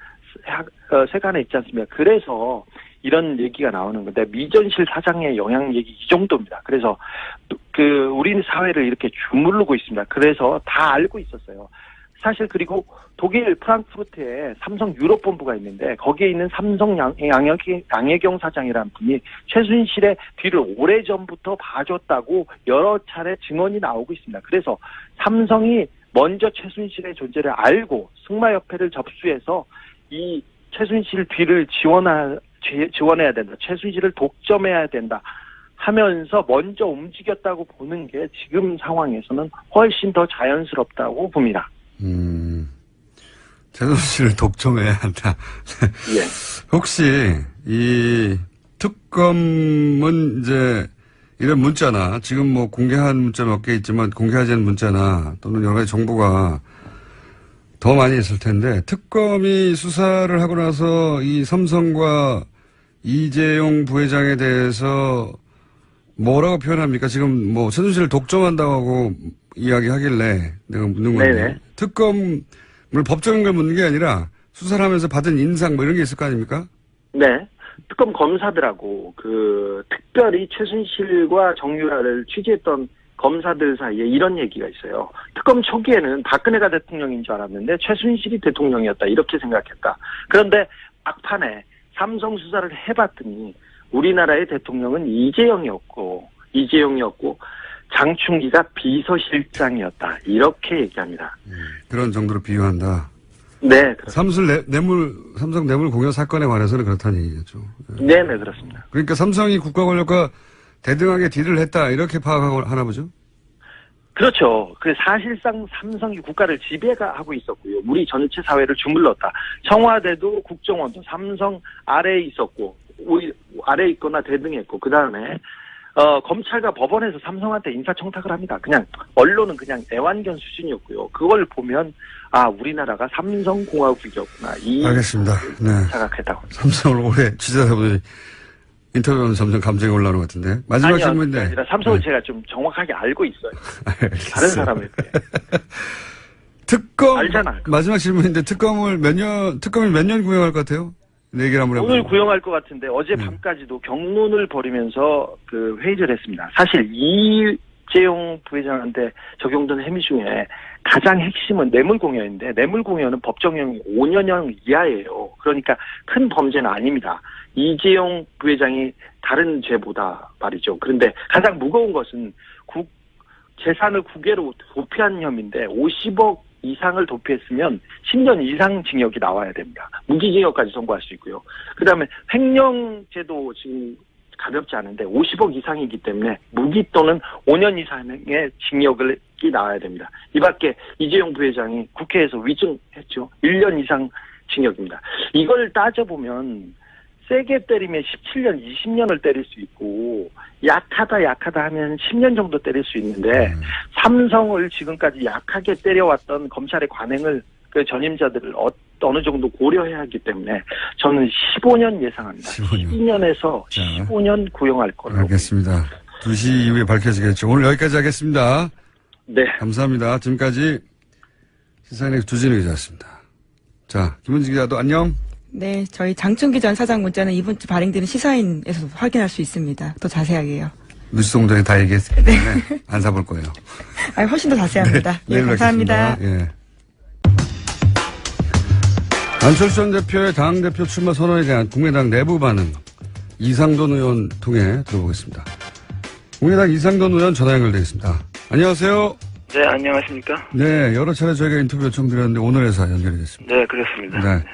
세간에 있지 않습니까? 그래서 이런 얘기가 나오는 건데 미전실 사장의 영향력이 이 정도입니다. 그래서 우리 사회를 이렇게 주무르고 있습니다. 그래서 다 알고 있었어요. 사실 그리고 독일 프랑크푸르트에 삼성 유럽 본부가 있는데 거기에 있는 삼성 양혜경 사장이라는 분이 최순실의 뒤를 오래전부터 봐줬다고 여러 차례 증언이 나오고 있습니다. 그래서 삼성이 먼저 최순실의 존재를 알고 승마협회를 접수해서 이 최순실 뒤를 지원해야 된다. 최순실을 독점해야 된다. 하면서 먼저 움직였다고 보는 게 지금 상황에서는 훨씬 더 자연스럽다고 봅니다.
최순실을 독점해야 한다.
예.
혹시 이 특검은 이제 이런 문자나 지금 공개한 문자 몇 개 있지만 공개하지 않은 문자나 또는 여러 가지 정보가 더 많이 있을 텐데 특검이 수사를 하고 나서 이 삼성과 이재용 부회장에 대해서 뭐라고 표현합니까? 지금 최순실을 독점한다고 하고 이야기 하길래 내가 묻는 건데.
네네.
특검을 법적인 걸 묻는 게 아니라 수사를 하면서 받은 인상 뭐 이런 게 있을 거 아닙니까?
네. 특검 검사들하고 특별히 최순실과 정유라를 취재했던 검사들 사이에 이런 얘기가 있어요. 특검 초기에는 박근혜가 대통령인 줄 알았는데 최순실이 대통령이었다 이렇게 생각했다. 그런데 막판에 삼성 수사를 해봤더니 우리나라의 대통령은 이재용이었고 장충기가 비서실장이었다 이렇게 얘기합니다.
그런 정도로 비유한다.
네, 그렇습니다.
삼성 뇌물 공여 사건에 관해서는 그렇다는 얘기겠죠.
네, 그렇습니다.
그러니까 삼성이 국가 권력과 대등하게 딜을 했다 이렇게 파악하나 보죠?
그렇죠. 사실상 삼성이 국가를 지배하고 있었고요. 우리 전체 사회를 주물렀다. 청와대도 국정원도 삼성 아래에 있었고, 아래에 있거나 대등했고, 그 다음에 검찰과 법원에서 삼성한테 인사청탁을 합니다. 그냥 언론은 그냥 애완견 수준이었고요. 그걸 보면 우리나라가 삼성공화국이었구나.
알겠습니다. 네.
생각했다고.
삼성을 오래 취재하다 보니 인터뷰하면 점점 감정이 올라오는 것 같은데. 마지막 질문인데.
아니라 삼성을 제가 좀 정확하게 알고 있어요.
알겠어요.
다른 사람에 비해.
특검.
알잖아.
마지막 질문인데 특검이 몇 년 구형할 것 같아요? 내 얘기를 한번 해보세요.
오늘 구형할 것 같은데 어제 밤까지도 경론을 벌이면서 회의를 했습니다. 사실 이재용 부회장한테 적용된 혐의 중에 가장 핵심은 뇌물공여인데 뇌물공여는 법정형이 5년형 이하예요. 그러니까 큰 범죄는 아닙니다. 이재용 부회장이 다른 죄보다 말이죠. 그런데 가장 무거운 것은 재산을 국외로 도피한 혐의인데 50억 이상을 도피했으면 10년 이상 징역이 나와야 됩니다. 무기징역까지 선고할 수 있고요. 그 다음에 횡령죄도 지금 가볍지 않은데 50억 이상이기 때문에 무기 또는 5년 이상의 징역이 나와야 됩니다. 이 밖에 이재용 부회장이 국회에서 위증했죠. 1년 이상 징역입니다. 이걸 따져보면 세게 때리면 17년, 20년을 때릴 수 있고 약하다 하면 10년 정도 때릴 수 있는데 삼성을 지금까지 약하게 때려왔던 검찰의 관행을 전임자들을 어느 정도 고려해야 하기 때문에 저는 15년 예상합니다. 12년에서 15년 구형할 걸로.
알겠습니다. 2시 이후에 밝혀지겠죠. 오늘 여기까지 하겠습니다.
네.
감사합니다. 지금까지 시사인의 주진우 기자였습니다. 자, 김은지 기자도 안녕.
네, 저희 장충기 전 사장 문자는 이번 주 발행되는 시사인에서 확인할 수 있습니다. 더 자세하게요.
뉴스공장에 다 얘기했기 때문에 안 사볼 거예요.
훨씬 더 자세합니다.
네,
예, 감사합니다.
예. 안철수 전 대표의 당대표 출마 선언에 대한 국민의당 내부 반응 이상돈 의원 통해 들어보겠습니다. 국민의당 이상돈 의원 전화 연결되어 있습니다. 안녕하세요.
네, 안녕하십니까?
네, 여러 차례 저희가 인터뷰 요청드렸는데 오늘 해서 연결이 됐습니다.
네, 그렇습니다.
네.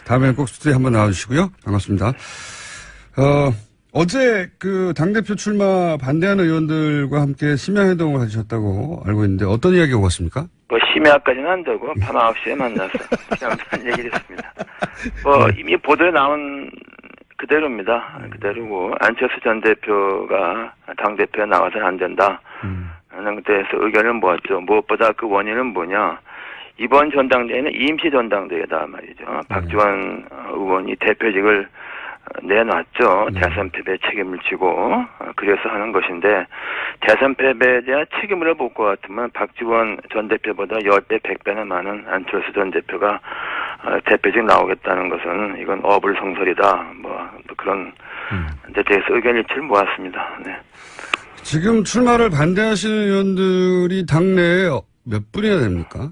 다음에는 꼭 스튜디오에 한번 나와주시고요. 반갑습니다. 어제 당대표 출마 반대하는 의원들과 함께 심야회동을 하셨다고 알고 있는데 어떤 이야기가 오갔습니까?
심야까지는 안 되고 밤 9시에 만나서 그런 얘기를 했습니다. 이미 보도에 나온 그대로입니다. 그대로고 안철수 전 대표가 당대표에 나와서는 안 된다. 하는 데에서 의견을 모았죠. 무엇보다 그 원인은 뭐냐. 이번 전당대회는 임시 전당대회다 말이죠. 박지원 의원이 대표직을 내놨죠. 대선 패배 책임을 지고 그래서 하는 것인데 대선 패배에 대한 책임을 볼 것 같으면 박지원 전 대표보다 10배, 100배나 많은 안철수 전 대표가 대표직 나오겠다는 것은 이건 어불성설이다. 그런 데 대해서 의견 일치를 모았습니다. 네.
지금 출마를 반대하시는 의원들이 당내에 몇 분이나 됩니까?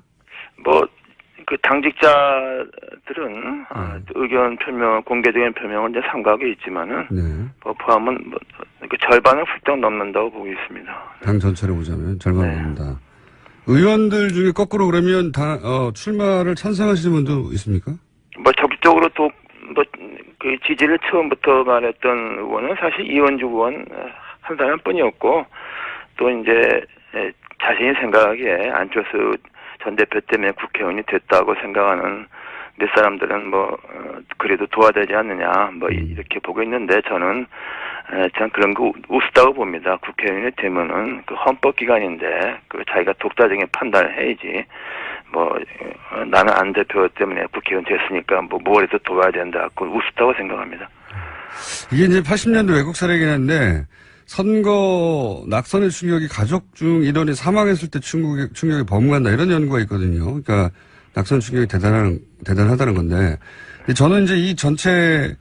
당직자들은 의견 표명, 공개적인 표명은 이제 삼가하게 있지만은 포함은 절반을 훌쩍 넘는다고 보고 있습니다.
당 전체를 보자면 절반을 넘는다. 의원들 중에 거꾸로 그러면 출마를 찬성하시는 분도 있습니까?
적극적으로 그 지지를 처음부터 말했던 의원은 사실 이원주 의원 한 사람뿐이었고 또 이제 자신이 생각하기에 안철수 전 대표 때문에 국회의원이 됐다고 생각하는 몇 사람들은 그래도 도와되지 않느냐 이렇게 보고 있는데 저는 참 그런 거 우습다고 봅니다. 국회의원이 되면은 그 헌법 기관인데 자기가 독자적인 판단을 해야지 나는 안 대표 때문에 국회의원 됐으니까 뭘 해도 도와야 된다. 그건 우습다고 생각합니다.
이게 이제 80년대 외국 사례이긴 한데 선거 낙선의 충격이 가족 중 일원이 사망했을 때 충격이 버금간다 이런 연구가 있거든요. 그러니까 낙선 충격이 대단하다는 건데 저는 이제 이 전체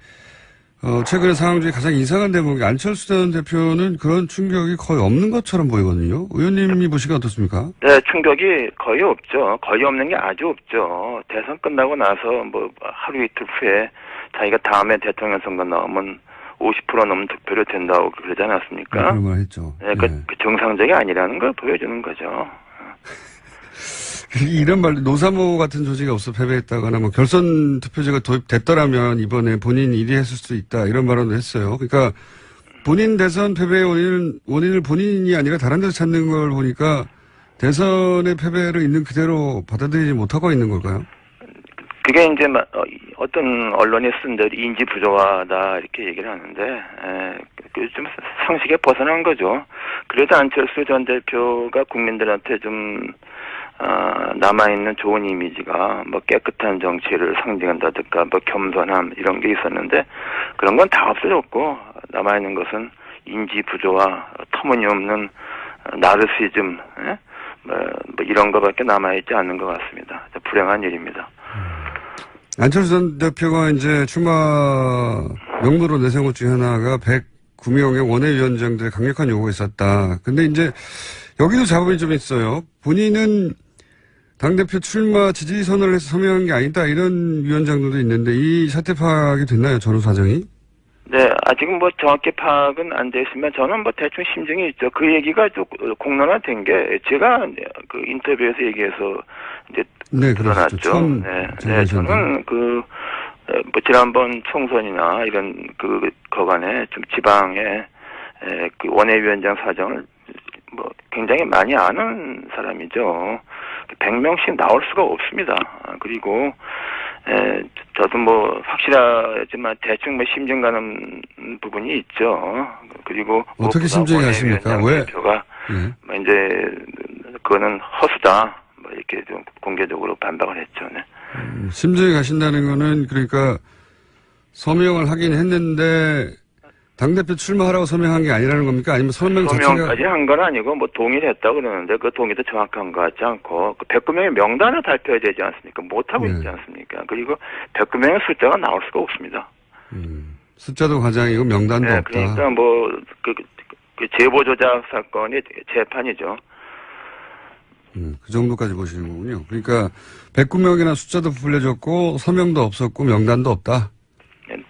최근의 상황 중에 가장 이상한 대목이 안철수 전 대표는 그런 충격이 거의 없는 것처럼 보이거든요. 의원님이 보시기에 어떻습니까?
네, 충격이 거의 없죠. 거의 없는 게 아주 없죠. 대선 끝나고 나서 뭐 하루 이틀 후에 자기가 다음에 대통령 선거 나오면 50% 넘는 득표를 된다고 그러지 않았습니까?
네, 그런 말 했죠.
네, 그 정상적이 아니라는 걸 보여주는 거죠.
이런 말, 노사모 같은 조직이 없어 패배했다거나, 뭐, 결선 투표제가 도입됐더라면 이번에 본인 일이 했을 수도 있다, 이런 발언도 했어요. 그러니까, 본인 대선 패배의 원인을 본인이 아니라 다른 데서 찾는 걸 보니까, 대선의 패배를 있는 그대로 받아들이지 못하고 있는 걸까요?
그게 이제 어떤 언론이 쓴 대로 인지 부조화다 이렇게 얘기를 하는데 좀 상식에 벗어난 거죠. 그래도 안철수 전 대표가 국민들한테 좀 남아있는 좋은 이미지가 뭐 깨끗한 정치를 상징한다든가 뭐 겸손함 이런 게 있었는데 그런 건 다 없어졌고 남아있는 것은 인지 부조화, 터무니없는 나르시즘, 뭐 이런 거밖에 남아있지 않는 것 같습니다. 불행한 일입니다.
안철수 전 대표가 이제 출마 명부로 내세운 것 중에 하나가 109명의 원외위원장들의 강력한 요구가 있었다. 근데 이제 여기도 잡음이 좀 있어요. 본인은 당대표 출마 지지 선언을 해서 서명한 게 아니다. 이런 위원장들도 있는데 이 사태 파악이 됐나요? 전후 사정이?
네, 아직은 뭐 정확히 파악은 안 돼 있으면 저는 뭐 대충 심증이 있죠. 그 얘기가 좀 공론화된 게 제가 그 인터뷰에서 얘기해서 이제
네,
드러났죠.
처음
네, 저는 뭐 지난번 총선이나 이런 거간에 좀 지방의 그 원외위원장 사정을 뭐 굉장히 많이 아는 사람이죠. 100명씩 나올 수가 없습니다. 그리고 저도 뭐 확실하지만 대충 뭐 심증 가는 부분이 있죠. 그리고
어떻게 심증이 가십니까? 왜?
대표가 뭐 이제 그거는 허수다. 뭐 이렇게 좀 공개적으로 반박을 했죠. 네.
심증이 가신다는 거는 그러니까 서명을 하긴 했는데 당대표 출마하라고 서명한 게 아니라는 겁니까? 아니면
서명까지 한 건 아니고 뭐 동의를 했다고 그러는데 그 동의도 정확한 것 같지 않고 그 109명의 명단을 발표해야 되지 않습니까? 못하고 있지 않습니까? 그리고 109명의 숫자가 나올 수가 없습니다.
숫자도 과장이고 명단도 없다.
그러니까 뭐 그 제보 조작 사건이 재판이죠.
그 정도까지 보시는 거군요. 그러니까 109명이나 숫자도 불려졌고 서명도 없었고 명단도 없다.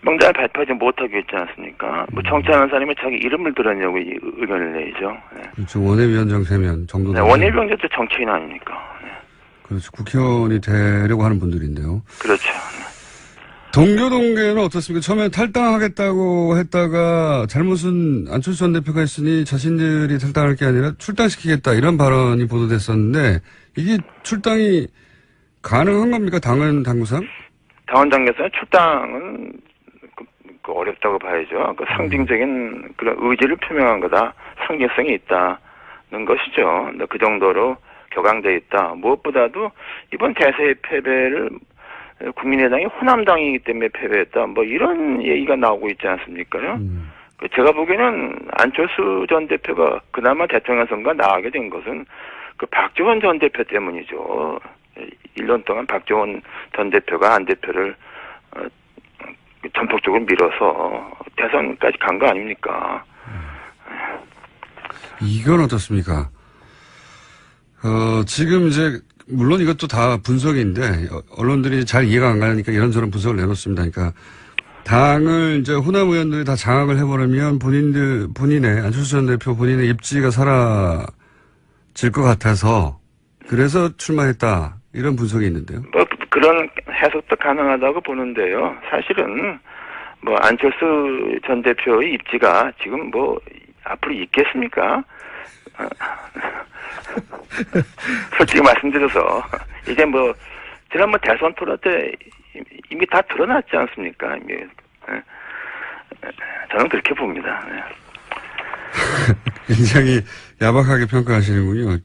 명단을 발표하지 못하고 있지 않습니까? 뭐 정치하는 사람이 자기 이름을 들었냐고 의견을 내죠. 네.
그렇죠. 원외위원장 3명 정도.
네, 원외위원장도 정치인 아닙니까? 네.
그렇죠. 국회의원이 되려고 하는 분들인데요.
그렇죠.
동교동계는 어떻습니까? 처음에 탈당하겠다고 했다가 잘못은 안철수 전 대표가 했으니 자신들이 탈당할 게 아니라 출당시키겠다 이런 발언이 보도됐었는데 이게 출당이 가능한 겁니까? 당구상? 당원
당에서는 출당은 어렵다고 봐야죠. 그 상징적인 그런 의지를 표명한 거다. 상징성이 있다는 것이죠. 그 정도로 격앙돼 있다. 무엇보다도 이번 대세의 패배를 국민의당이 호남당이기 때문에 패배했다. 뭐 이런 얘기가 나오고 있지 않습니까요? 제가 보기에는 안철수 전 대표가 그나마 대통령 선거 나가게 된 것은 그 박지원 전 대표 때문이죠. 1년 동안 박지원 전 대표가 안 대표를 전폭적으로 밀어서 대선까지 간 거 아닙니까?
이건 어떻습니까? 지금 이제 물론 이것도 다 분석인데 언론들이 잘 이해가 안 가니까 이런저런 분석을 내놓습니다. 그러니까 당을 이제 호남 의원들이 다 장악을 해버리면 본인의 안철수 전 대표 본인의 입지가 사라질 것 같아서 그래서 출마했다 이런 분석이 있는데요.
뭐 그런 해석도 가능하다고 보는데요. 사실은 뭐 안철수 전 대표의 입지가 지금 뭐 앞으로 있겠습니까? 솔직히 말씀드려서 이제 뭐 지난번 대선 토론 때 이미 다 드러났지 않습니까? 이미 저는 그렇게 봅니다.
굉장히 야박하게 평가하시는군요.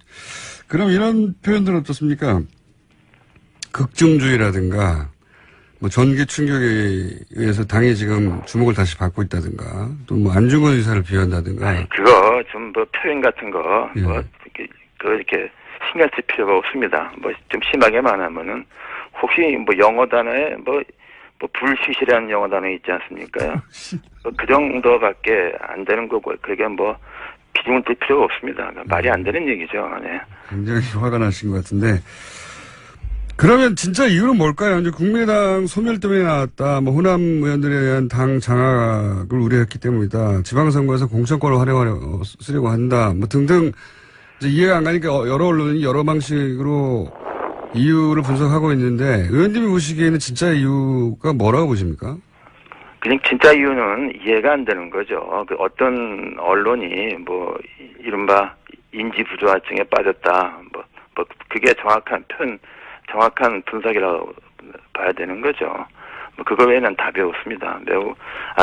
그럼 이런 표현들은 어떻습니까? 극중주의라든가 뭐 전기 충격에 의해서 당이 지금 주목을 다시 받고 있다든가 또 뭐 안중근 의사를 비한다든가.
아니, 그거 좀 뭐 표현 같은 거
예.
뭐 이렇게 신경 쓸 필요가 없습니다. 뭐 좀 심하게 말하면은 혹시 뭐 영어 단어에 뭐 불시시라는 영어 단어 있지 않습니까? 그 정도밖에 안 되는 거고 그게 뭐 비중을 둘 필요가 없습니다. 말이 안 되는 얘기죠. 네.
굉장히 화가 나신 것 같은데. 그러면 진짜 이유는 뭘까요? 이제 국민의당 소멸 때문에 나왔다. 뭐 호남 의원들에 대한 당 장악을 우려했기 때문이다. 지방선거에서 공천권을 활용하려 쓰려고 한다. 뭐 등등 이제 이해가 안 가니까 여러 언론이 여러 방식으로 이유를 분석하고 있는데 의원님이 보시기에는 진짜 이유가 뭐라고 보십니까?
그냥 진짜 이유는 이해가 안 되는 거죠. 그 어떤 언론이 뭐 이른바 인지 부조화증에 빠졌다. 뭐 그게 정확한 분석이라고 봐야 되는 거죠. 뭐 그거 외에는 답이 없습니다. 매우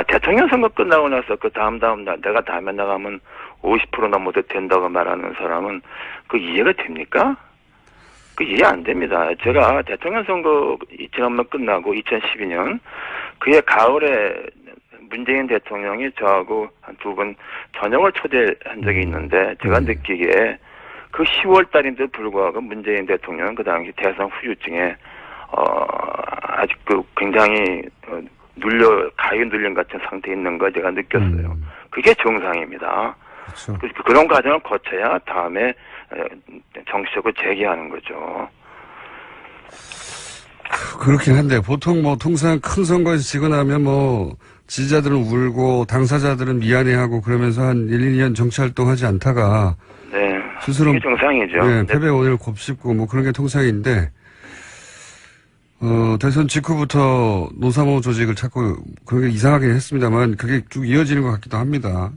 대통령 선거 끝나고 나서 그 다음 날 내가 다음에 나가면 50% 넘어도 된다고 말하는 사람은 그 이해가 됩니까? 그 이해 안 됩니다. 제가 대통령 선거 지난번 끝나고 2012년 그해 가을에 문재인 대통령이 저하고 한 2번 저녁을 초대한 적이 있는데 제가 느끼기에 그 10월 달인데도 불구하고 문재인 대통령은 그 당시 대선 후유증에 아직 그 굉장히 가위 눌린 같은 상태에 있는 걸 제가 느꼈어요. 그게 정상입니다.
그렇죠.
그런 과정을 거쳐야 다음에 정치적으로 재개하는 거죠.
그렇긴 한데 보통 뭐 통상 큰 선거에서 지고 나면 뭐 지지자들은 울고 당사자들은 미안해하고 그러면서 한 1, 2년 정치활동하지 않다가
네.
스스로
그게 정상이죠.
네, 패배 원인을 곱씹고 뭐 그런 게 통상인데 대선 직후부터 노사모 조직을 찾고 그런 게 이상하긴 했습니다만 그게 쭉 이어지는 것 같기도 합니다.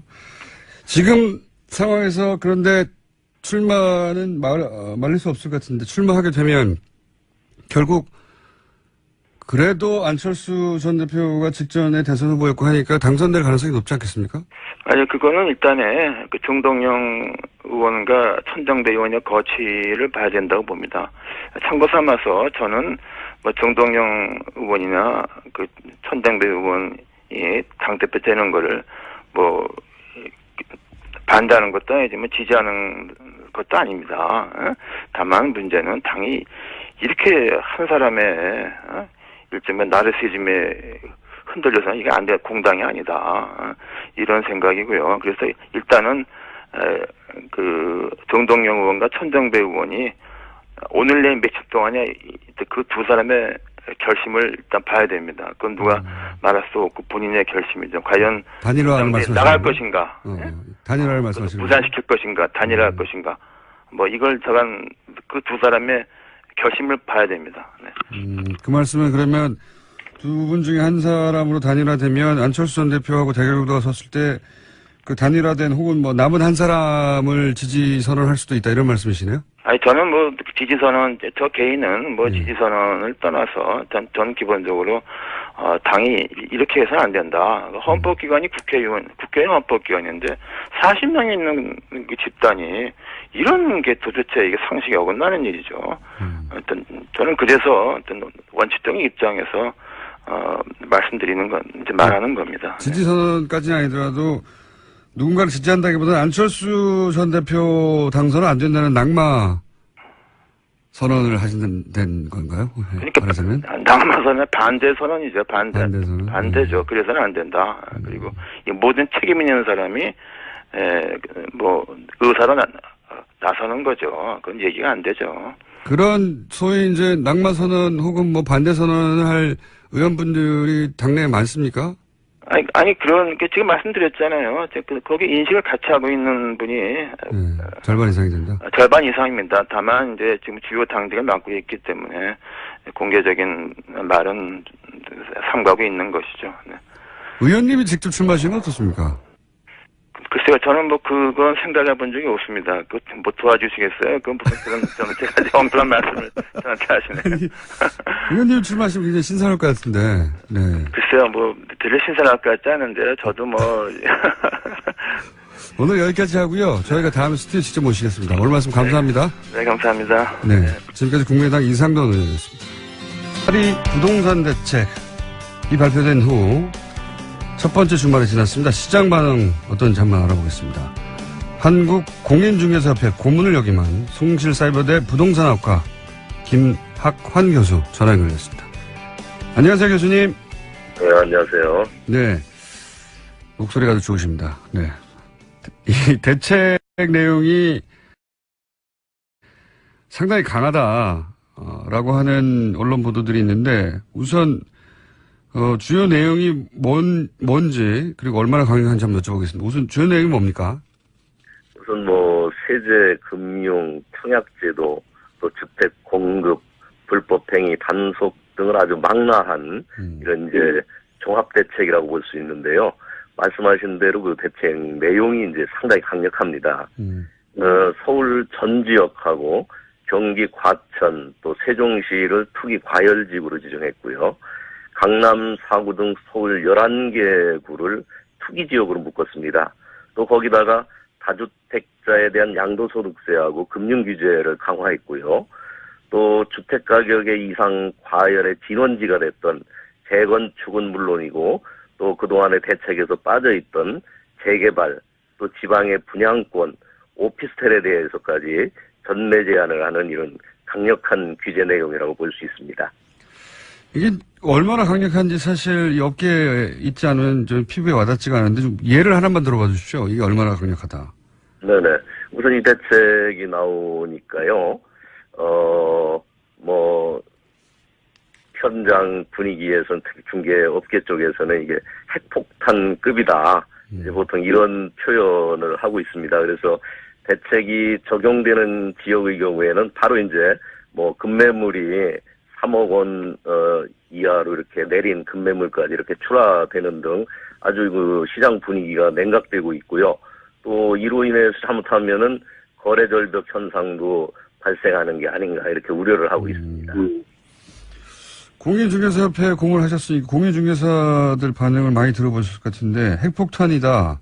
지금 상황에서 그런데 출마는 말릴 수 없을 것 같은데 출마하게 되면 결국 그래도 안철수 전 대표가 직전에 대선 후보였고 하니까 당선될 가능성이 높지 않겠습니까?
아니, 그거는 일단에 그 정동영 의원과 천정배 의원의 거취를 봐야 된다고 봅니다. 참고 삼아서 저는 뭐 정동영 의원이나 그 천정배 의원이 당대표 되는 거를 뭐 반대하는 것도 아니지만 지지하는 것도 아닙니다. 다만 문제는 당이 이렇게 한 사람의 일종의 나르시즘에 흔들려서는 이게 안 돼, 공당이 아니다. 이런 생각이고요. 그래서 일단은 그 정동영 의원과 천정배 의원이 오늘 내일 며칠 동안에 그 두 사람의 결심을 일단 봐야 됩니다. 그건 누가 말할 수 없고 본인의 결심이죠. 과연
단일화를
나갈 것인가,
단일화를 말씀하시는
무산시킬 것인가, 단일화할 것인가, 뭐 이걸 저간 그 두 사람의 결심을 봐야 됩니다. 네.
그 말씀은 그러면 두 분 중에 한 사람으로 단일화되면 안철수 전 대표하고 대결구도가 섰을 때 그 단일화된 혹은 뭐 남은 한 사람을 지지 선언할 수도 있다 이런 말씀이시네요? 아니
저는 뭐 지지 선언 저 개인은 뭐 지지 선언을 떠나서 전 기본적으로 당이 이렇게 해서는 안 된다. 헌법기관이 국회의원 헌법기관인데 40명이 있는 그 집단이 이런 게 도대체 이게 상식에 어긋나는 일이죠. 저는 그래서 원칙적인 입장에서 말씀드리는 건 이제 말하는 겁니다.
지지 선언까지는 아니더라도 누군가를 지지한다기보다는 안철수 전 대표 당선은 안 된다는 낙마 선언을 하시는 건가요?
그러니까
말하자면?
낙마 선언 반대 선언이죠.
선언.
반대죠. 그래서는 안 된다. 그리고 이 모든 책임 있는 사람이 뭐 의사로 나서는 거죠. 그건 얘기가 안 되죠.
그런 소위 이제 낙마 선언 혹은 뭐 반대 선언을 할 의원분들이 당내에 많습니까?
아니 그런 게 지금 말씀드렸잖아요. 거기 인식을 같이 하고 있는 분이
절반 이상이 된다.
절반 이상입니다. 다만 이제 지금 주요 당직을 맡고 있기 때문에 공개적인 말은 삼가고 있는 것이죠. 네.
의원님이 직접 출마하시는 건 어떻습니까?
글쎄요, 저는 뭐 그건 생각해 본 적이 없습니다. 그 뭐 도와주시겠어요? 그건 무슨 그런 제가 엄청난 말씀을 저한테 하시네요.
의원님 출마하시면 굉장히 신선할 것 같은데. 네.
글쎄요, 뭐 되게 신선할 것 같지 않은데요. 저도 뭐
오늘 여기까지 하고요. 저희가 다음에 스튜디오 직접 모시겠습니다. 오늘 말씀 감사합니다.
네, 감사합니다.
네. 지금까지 국민의당 이상돈 의원이었습니다. 파리 부동산 대책이 발표된 후 첫 번째 주말이 지났습니다. 시장 반응 어떤지 한번 알아보겠습니다. 한국공인중개사협회 고문을 역임한 송실사이버대 부동산학과 김학환 교수 전화 연결됐습니다. 안녕하세요, 교수님.
네, 안녕하세요.
네. 목소리가 아주 좋으십니다. 네. 이 대책 내용이 상당히 강하다라고 하는 언론 보도들이 있는데 우선 주요 내용이 뭔지 그리고 얼마나 강력한지 한번 여쭤보겠습니다. 우선 주요 내용이 뭡니까?
우선 뭐 세제, 금융, 청약제도, 또 주택 공급, 불법행위, 단속 등을 아주 망라한 이런 이제 종합 대책이라고 볼 수 있는데요. 말씀하신 대로 그 대책 내용이 이제 상당히 강력합니다. 서울 전 지역하고 경기 과천 또 세종시를 투기 과열지구로 지정했고요. 강남 4구 등 서울 11개 구를 투기 지역으로 묶었습니다. 또 거기다가 다주택자에 대한 양도소득세하고 금융 규제를 강화했고요. 또 주택가격의 이상 과열의 진원지가 됐던 재건축은 물론이고 또 그동안의 대책에서 빠져있던 재개발 또 지방의 분양권, 오피스텔에 대해서까지 전매 제한을 하는 이런 강력한 규제 내용이라고 볼 수 있습니다.
이게 얼마나 강력한지 사실 이 업계에 있지 않은 좀 피부에 와닿지가 않은데 좀 예를 하나만 들어봐 주십시오. 이게 얼마나 강력하다.
네네. 우선 이 대책이 나오니까요. 현장 분위기에서는 특히 중개업계 쪽에서는 이게 핵폭탄급이다. 이제 보통 이런 표현을 하고 있습니다. 그래서 대책이 적용되는 지역의 경우에는 바로 이제 뭐 급매물이 3억 원 이하로 이렇게 내린 급매물까지 이렇게 출하되는 등 아주 그 시장 분위기가 냉각되고 있고요. 또 이로 인해서 잘못하면은 거래 절벽 현상도 발생하는 게 아닌가 이렇게 우려를 하고 있습니다.
공인중개사협회에 공을 하셨으니까 공인중개사들 반응을 많이 들어보셨을 것 같은데 핵폭탄이다.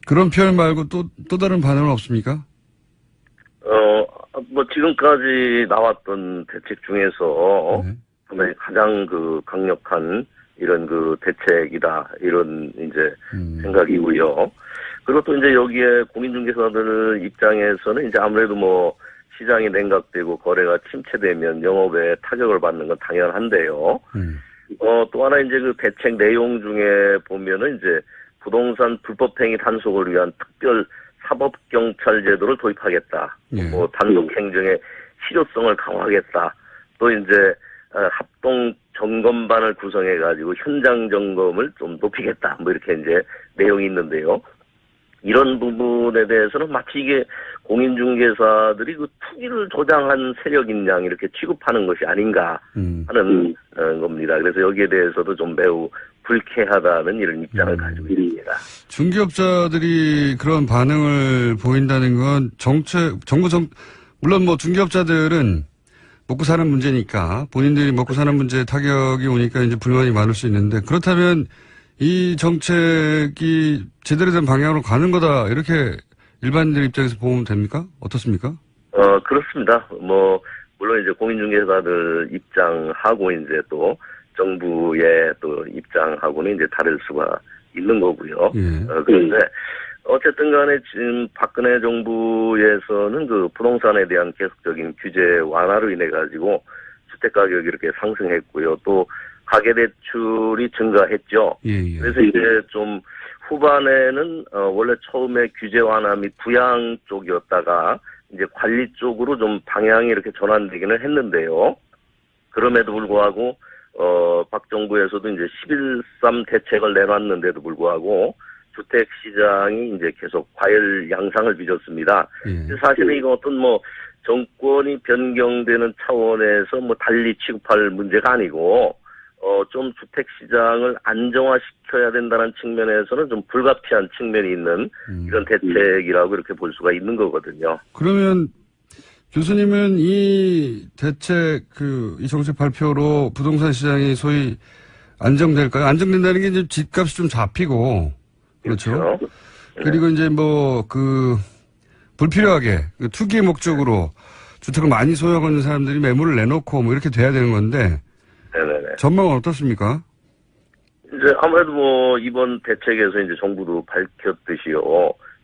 그런 표현 말고 또 다른 반응은 없습니까?
지금까지 나왔던 대책 중에서 가장 그 강력한 이런 그 대책이다. 이런 이제 생각이고요. 그리고 또 이제 여기에 공인중개사들 입장에서는 이제 아무래도 뭐 시장이 냉각되고 거래가 침체되면 영업에 타격을 받는 건 당연한데요. 또 하나 이제 그 대책 내용 중에 보면은 이제 부동산 불법행위 단속을 위한 특별 사법경찰 제도를 도입하겠다. 뭐 단속 행정의 실효성을 강화하겠다. 또 이제 합동 점검반을 구성해가지고 현장 점검을 좀 높이겠다. 뭐 이렇게 이제 내용이 있는데요. 이런 부분에 대해서는 마치 이게 공인중개사들이 그 투기를 조장한 세력인 양 이렇게 취급하는 것이 아닌가 하는 겁니다. 그래서 여기에 대해서도 좀 매우 불쾌하다는 이런 입장을 가지고 있습니다.
중개업자들이 그런 반응을 보인다는 건 물론 뭐 중개업자들은 먹고 사는 문제니까 본인들이 먹고 사는 문제에 타격이 오니까 이제 불만이 많을 수 있는데 그렇다면 이 정책이 제대로 된 방향으로 가는 거다 이렇게 일반인들 입장에서 보면 됩니까? 어떻습니까?
그렇습니다. 물론 이제 공인중개사들 입장하고 이제 또 정부의 또 입장하고는 이제 다를 수가 있는 거고요. 그런데 어쨌든 간에 지금 박근혜 정부에서는 그 부동산에 대한 계속적인 규제 완화로 인해 가지고 주택 가격이 이렇게 상승했고요. 또 가계대출이 증가했죠. 그래서 이제 좀 후반에는 원래 처음에 규제 완화 및 부양 쪽이었다가 이제 관리 쪽으로 좀 방향이 이렇게 전환되기는 했는데요. 그럼에도 불구하고 박 정부에서도 이제 11.3 대책을 내놨는데도 불구하고 주택 시장이 이제 계속 과열 양상을 빚었습니다. 사실은 이거 어떤 정권이 변경되는 차원에서 달리 취급할 문제가 아니고 좀 주택 시장을 안정화시켜야 된다는 측면에서는 좀 불가피한 측면이 있는 이런 대책이라고 이렇게 볼 수가 있는 거거든요.
그러면 교수님은 이 대책 이 정책 발표로 부동산 시장이 소위 안정될까요? 안정된다는 게 이제 집값이 좀 잡히고 그렇죠. 그리고 이제 불필요하게 투기의 목적으로 주택을 많이 소유하고 있는 사람들이 매물을 내놓고 뭐 이렇게 돼야 되는 건데.
네네네.
전망은 어떻습니까?
이제 아무래도 뭐 이번 대책에서 이제 정부도 밝혔듯이요.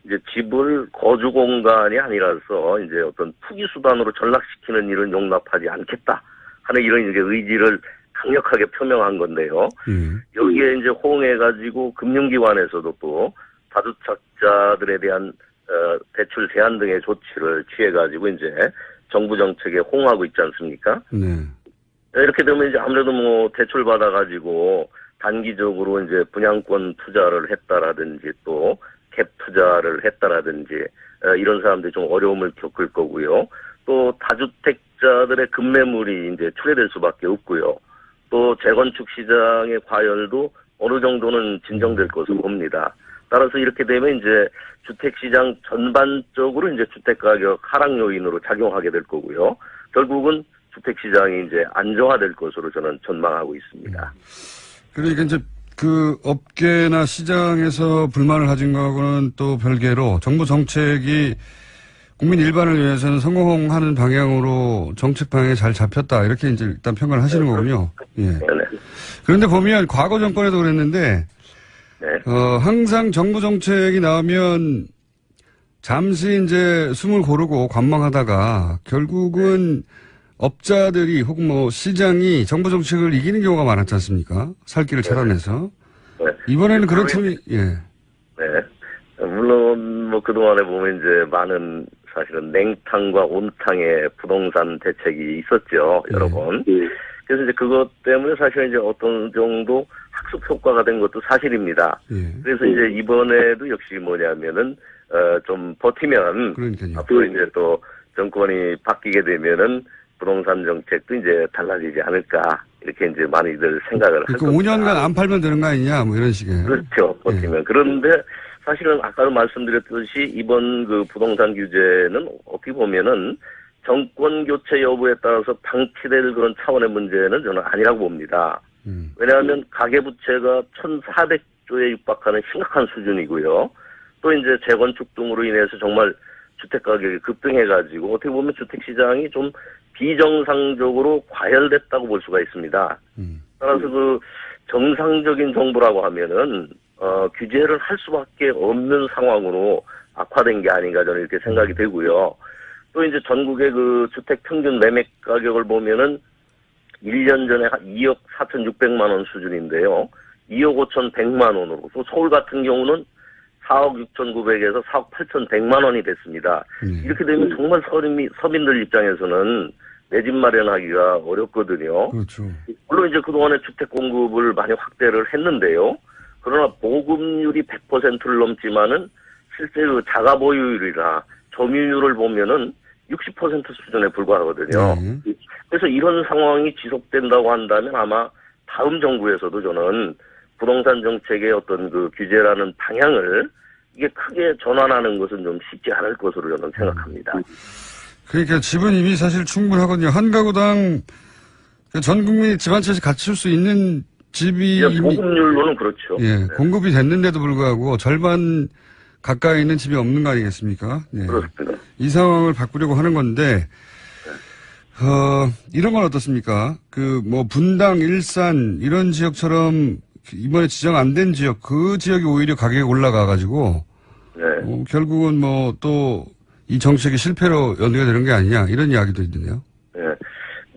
이제 집을 거주 공간이 아니라서 이제 어떤 투기 수단으로 전락시키는 일은 용납하지 않겠다 하는 이런 이제 의지를 강력하게 표명한 건데요. 여기에 이제 호응해가지고 금융기관에서도 또 다주택자들에 대한 대출 제한 등의 조치를 취해가지고 이제 정부 정책에 호응하고 있지 않습니까?
네.
이렇게 되면 이제 아무래도 뭐 대출 받아가지고 단기적으로 이제 분양권 투자를 했다라든지 또 갭 투자를 했다라든지 이런 사람들이 좀 어려움을 겪을 거고요. 또 다주택자들의 급매물이 이제 출회될 수밖에 없고요. 또 재건축 시장의 과열도 어느 정도는 진정될 것으로 봅니다. 따라서 이렇게 되면 이제 주택시장 전반적으로 이제 주택가격 하락 요인으로 작용하게 될 거고요. 결국은 주택시장이 이제 안정화될 것으로 저는 전망하고 있습니다.
그러니까 이제 그 업계나 시장에서 불만을 가진 거하고는 또 별개로 정부 정책이 국민 일반을 위해서는 성공하는 방향으로 정책 방향이 잘 잡혔다. 이렇게 이제 일단 평가를 하시는 거군요. 예.
네네.
그런데 보면 과거 정권에도 그랬는데,
네.
항상 정부 정책이 나오면 잠시 이제 숨을 고르고 관망하다가 결국은 업자들이 혹은 뭐 시장이 정부 정책을 이기는 경우가 많았지 않습니까? 살 길을 찾아내서.
네.
이번에는 그런 틈이, 예.
네. 물론 뭐 그동안에 보면 이제 많은 사실은 냉탕과 온탕의 부동산 대책이 있었죠. 여러 번. 그래서 이제 그것 때문에 사실 이제 어떤 정도 학습 효과가 된 것도 사실입니다.
예.
그래서 이제 이번에도 역시 뭐냐면은 좀 버티면
그러니까요.
앞으로 이제 또 정권이 바뀌게 되면은 부동산 정책도 이제 달라지지 않을까 이렇게 이제 많이들 생각을 할
그러니까
겁니다.
5년간 안 팔면 되는 거 아니냐 뭐 이런 식의.
그렇죠. 버티면.
예.
그런데 사실은 아까도 말씀드렸듯이 이번 그 부동산 규제는 어떻게 보면은 정권 교체 여부에 따라서 방치될 그런 차원의 문제는 저는 아니라고 봅니다. 왜냐하면 가계부채가 1,400조에 육박하는 심각한 수준이고요. 또 이제 재건축 등으로 인해서 정말 주택가격이 급등해가지고 어떻게 보면 주택시장이 좀 비정상적으로 과열됐다고 볼 수가 있습니다. 따라서 그 정상적인 정부라고 하면은 규제를 할 수밖에 없는 상황으로 악화된 게 아닌가 저는 이렇게 생각이 되고요. 또 이제 전국의 그 주택 평균 매매 가격을 보면은 1년 전에 2억 4,600만 원 수준인데요. 2억 5,100만 원으로 또 서울 같은 경우는 4억 6,900에서 4억 8,100만 원이 됐습니다. 이렇게 되면 정말 서민들 입장에서는 내 집 마련하기가 어렵거든요.
그렇죠.
물론 이제 그동안에 주택 공급을 많이 확대를 했는데요. 그러나 보급률이 100%를 넘지만은 실제 그 자가 보유율이나 점유율을 보면은 60% 수준에 불과하거든요. 그래서 이런 상황이 지속된다고 한다면 아마 다음 정부에서도 저는 부동산 정책의 어떤 그 규제라는 방향을 이게 크게 전환하는 것은 좀 쉽지 않을 것으로 저는 생각합니다.
그러니까 집은 이미 사실 충분하거든요. 한 가구당 전 국민이 집 한 채씩 갖출 수 있는 집이
보급률로는 그렇죠.
예,
네.
공급이 됐는데도 불구하고 절반 가까이 있는 집이 없는 거 아니겠습니까? 예.
그렇습니다.
이 상황을 바꾸려고 하는 건데, 이런 건 어떻습니까? 그, 뭐, 분당, 일산, 이런 지역처럼 이번에 지정 안 된 지역, 그 지역이 오히려 가격이 올라가가지고,
네.
결국은 뭐, 또, 이 정책이 실패로 연기가 되는 게 아니냐, 이런 이야기도 있는데요.
네.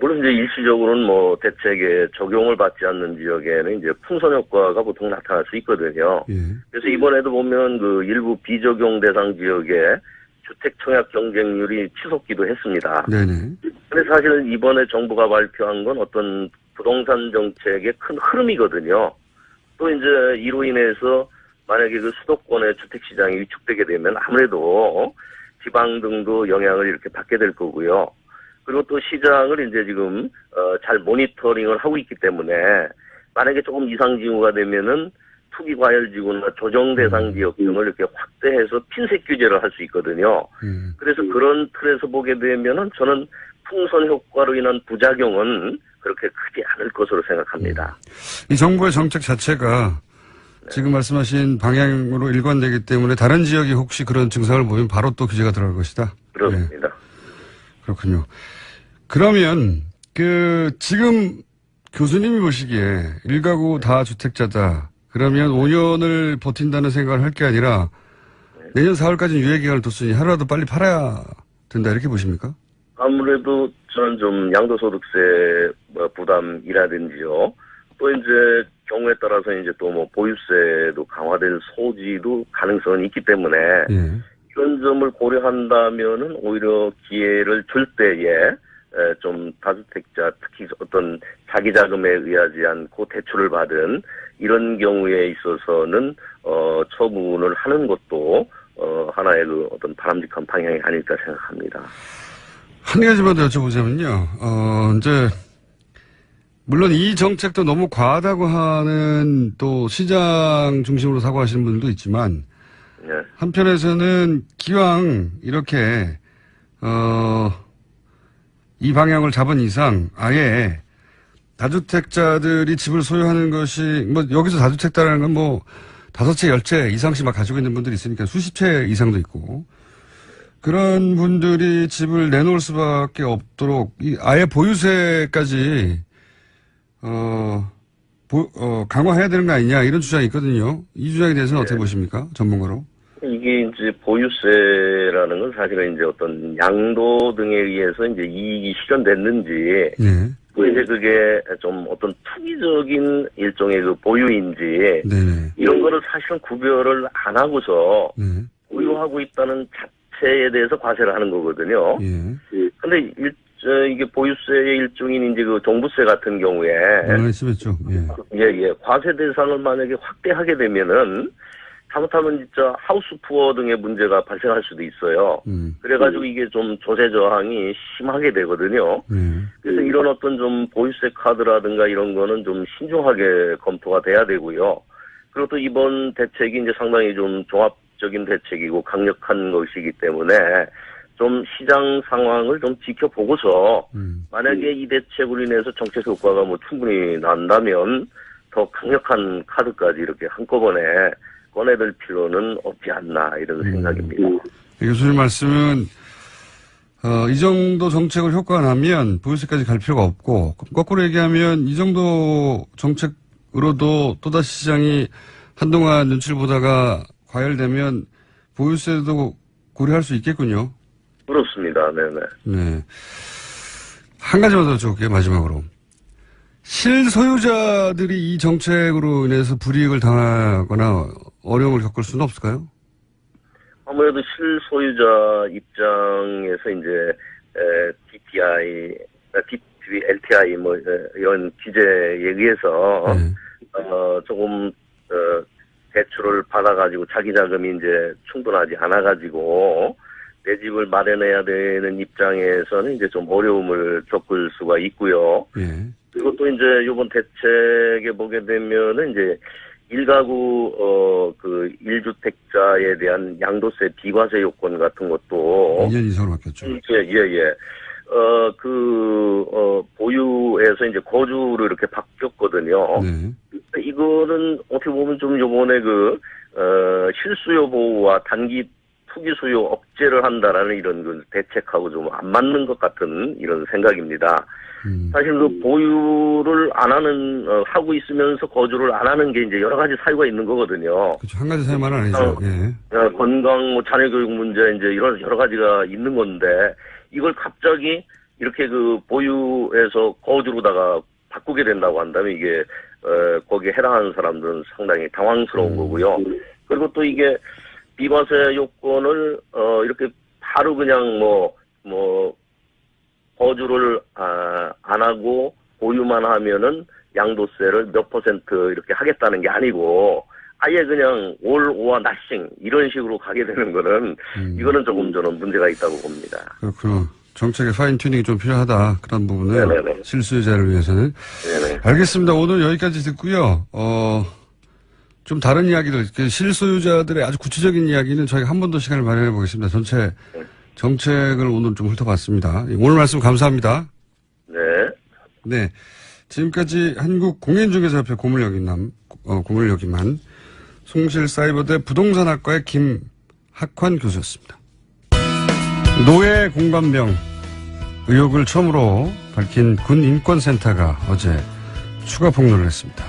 물론 이제 일시적으로는 뭐 대책에 적용을 받지 않는 지역에는 이제 풍선 효과가 보통 나타날 수 있거든요.
예.
그래서 이번에도 보면 그 일부 비적용 대상 지역에 주택 청약 경쟁률이 치솟기도 했습니다.
네네.
근데 사실 이번에 정부가 발표한 건 어떤 부동산 정책의 큰 흐름이거든요. 또 이제 이로 인해서 만약에 그 수도권의 주택 시장이 위축되게 되면 아무래도 지방 등도 영향을 이렇게 받게 될 거고요. 그리고 또 시장을 이제 지금 잘 모니터링을 하고 있기 때문에 만약에 조금 이상 징후가 되면은 투기 과열 지구나 조정 대상 지역 등을 이렇게 확대해서 핀셋 규제를 할 수 있거든요. 그래서 그런 틀에서 보게 되면은 저는 풍선 효과로 인한 부작용은 그렇게 크지 않을 것으로 생각합니다.
이 정부의 정책 자체가 지금 말씀하신 방향으로 일관되기 때문에 다른 지역이 혹시 그런 증상을 보이면 바로 또 규제가 들어갈 것이다.
그렇습니다.
예. 그렇군요. 그러면 지금 교수님이 보시기에 1가구 다 주택자다. 그러면 5년을 버틴다는 생각을 할 게 아니라 내년 4월까지 유예기간을 뒀으니 하루라도 빨리 팔아야 된다 이렇게 보십니까?
아무래도 저는 좀 양도소득세 부담이라든지요. 또 이제 경우에 따라서 이제 또 뭐 보유세도 강화될 소지도 가능성이 있기 때문에 이런 점을 고려한다면은 오히려 기회를 줄 때에 좀 다주택자 특히 어떤 자기 자금에 의하지 않고 대출을 받은 이런 경우에 있어서는 처분을 하는 것도 하나의 그 어떤 바람직한 방향이 아닐까 생각합니다.
한 가지만 더 여쭤보자면요. 이제 물론 이 정책도 너무 과하다고 하는 또 시장 중심으로 사고하시는 분들도 있지만 한편에서는 기왕 이렇게 이 방향을 잡은 이상 아예 다주택자들이 집을 소유하는 것이 뭐 여기서 다주택자라는 건 뭐 5채, 10채 이상씩 막 가지고 있는 분들이 있으니까 수십 채 이상도 있고 그런 분들이 집을 내놓을 수밖에 없도록 아예 보유세까지 강화해야 되는 거 아니냐 이런 주장이 있거든요. 이 주장에 대해서는 어떻게 보십니까? 전문가로.
이게 이제 보유세라는 건 사실은 이제 어떤 양도 등에 의해서 이제 이익이 실현됐는지, 또 이제 그게 좀 어떤 투기적인 일종의 그 보유인지, 이런 거를 사실은 구별을 안 하고서 보유하고 있다는 자체에 대해서 과세를 하는 거거든요. 근데 이게 보유세의 일종인 이제 그 종부세 같은 경우에,
심했죠.
과세 대상을 만약에 확대하게 되면은 잘못하면 진짜 하우스 푸어 등의 문제가 발생할 수도 있어요. 그래가지고 이게 좀 조세 저항이 심하게 되거든요. 그래서 이런 어떤 좀 보유세 카드라든가 이런 거는 좀 신중하게 검토가 돼야 되고요. 그리고 또 이번 대책이 이제 상당히 좀 종합적인 대책이고 강력한 것이기 때문에 좀 시장 상황을 좀 지켜보고서 만약에 이 대책으로 인해서 정책 효과가 뭐 충분히 난다면 더 강력한 카드까지 이렇게 한꺼번에 꺼내들 필요는 없지 않나 이런 생각입니다.
교수님 말씀은 이 정도 정책을 효과가 나면 보유세까지 갈 필요가 없고 거꾸로 얘기하면 이 정도 정책으로도 또다시 시장이 한동안 눈치를 보다가 과열되면 보유세도 고려할 수 있겠군요.
그렇습니다. 네네.
네. 한 가지만 더 여쭤볼게요. 마지막으로. 실소유자들이 이 정책으로 인해서 불이익을 당하거나 어려움을 겪을 수는 없을까요?
아무래도 실소유자 입장에서 이제 DTI, LTI 뭐 이런 규제에 의해서 조금 대출을 받아가지고 자기 자금이 이제 충분하지 않아가지고 내 집을 마련해야 되는 입장에서는 이제 좀 어려움을 겪을 수가 있고요. 그리고 또 이제 이번 대책에 보게 되면은 이제 1가구, 1주택자에 대한 양도세 비과세 요건 같은 것도.
2년 이상으로 바뀌었죠.
보유에서 이제 거주로 이렇게 바뀌었거든요. 이거는 어떻게 보면 좀 요번에 실수요 보호와 단기 투기 수요 억제를 한다라는 이런 그 대책하고 좀 안 맞는 것 같은 이런 생각입니다. 사실 그 보유를 안 하는, 하고 있으면서 거주를 안 하는 게 이제 여러 가지 사유가 있는 거거든요.
그렇죠. 한 가지 사유만은 아니죠.
건강, 뭐 자녀 교육 문제 이제 이런 여러 가지가 있는 건데 이걸 갑자기 이렇게 보유해서 거주로다가 바꾸게 된다고 한다면 이게, 거기에 해당하는 사람들은 상당히 당황스러운 거고요. 그리고 또 이게 비과세 요건을, 이렇게 바로 그냥 거주를 안 하고 보유만 하면은 양도세를 몇 % 이렇게 하겠다는 게 아니고 아예 그냥 all or nothing 이런 식으로 가게 되는 거는 이거는 조금 저는 문제가 있다고 봅니다.
그렇군요. 정책의 파인 튜닝이 좀 필요하다. 그런 부분은 실수요자를 위해서는. 알겠습니다. 오늘 여기까지 듣고요. 좀 다른 이야기들, 실소유자들의 아주 구체적인 이야기는 저희가 한 번 더 시간을 마련해 보겠습니다. 전체 정책을 오늘 좀 훑어봤습니다. 오늘 말씀 감사합니다. 네. 지금까지 한국공인중개사협회 고문역임한 송실사이버대 부동산학과의 김학환 교수였습니다. 노예 공감병. 의혹을 처음으로 밝힌 군인권센터가 어제 추가 폭로를 했습니다.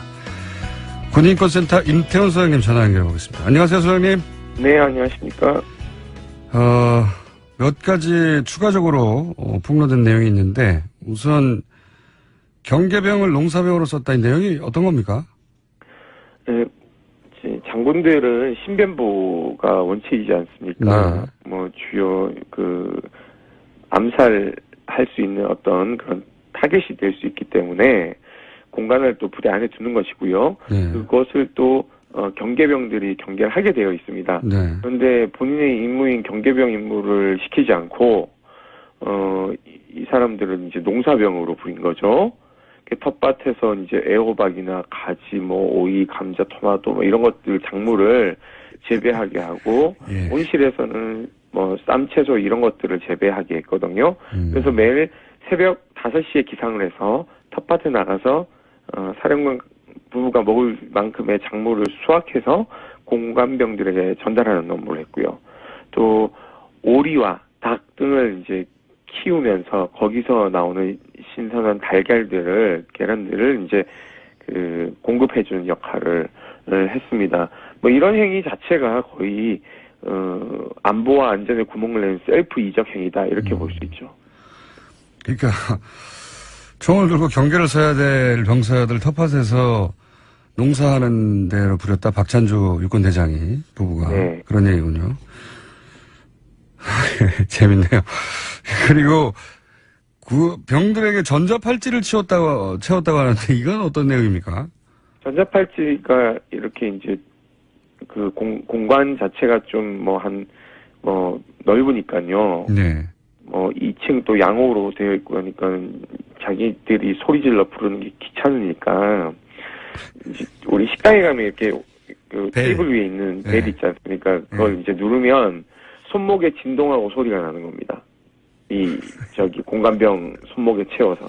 군인권센터 임태훈 소장님 전화 연결해 보겠습니다. 안녕하세요, 소장님.
네, 안녕하십니까.
몇 가지 추가적으로 폭로된 내용이 있는데 우선 경계병을 농사병으로 썼다 이 내용이 어떤 겁니까?
네, 장군들은 신변보가 원칙이지 않습니까?
네.
뭐 주요 암살할 수 있는 어떤 그런 타겟이 될 수 있기 때문에 공간을 또 부대 안에 두는 것이고요.
네.
그것을 또 경계병들이 경계를 하게 되어 있습니다.
네.
그런데 본인의 임무인 경계병 임무를 시키지 않고 이 사람들은 이제 농사병으로 부린 거죠. 텃밭에서 이제 애호박이나 가지, 오이, 감자, 토마토 이런 것들 작물을 재배하게 하고
예.
온실에서는 쌈채소 이런 것들을 재배하게 했거든요. 그래서 매일 새벽 5시에 기상을 해서 텃밭에 나가서 사령관 부부가 먹을 만큼의 작물을 수확해서 공관병들에게 전달하는 업무를 했고요. 또 오리와 닭 등을 이제 키우면서 거기서 나오는 신선한 계란들을 이제 공급해주는 역할을 했습니다. 이런 행위 자체가 거의 안보와 안전에 구멍을 내는 셀프 이적 행위다 이렇게 볼 수 있죠.
그러니까 총을 들고 경계를 서야 될 병사들 텃밭에서 농사하는 데로 부렸다. 박찬주 육군대장이 부부가
네.
그런 얘기군요. 재밌네요. 그리고 병들에게 전자팔찌를 채웠다고 하는데 이건 어떤 내용입니까?
전자팔찌가 이렇게 이제 공간 자체가 좀 넓으니까요.
네.
2층 또 양호로 되어 있고 그러니까 자기들이 소리질러 부르는 게 귀찮으니까 이제 우리 식당에 가면 이렇게 테이블 위에 있는 벨 있지 않습니까? 그걸 이제 누르면 손목에 진동하고 소리가 나는 겁니다. 공관병 손목에 채워서.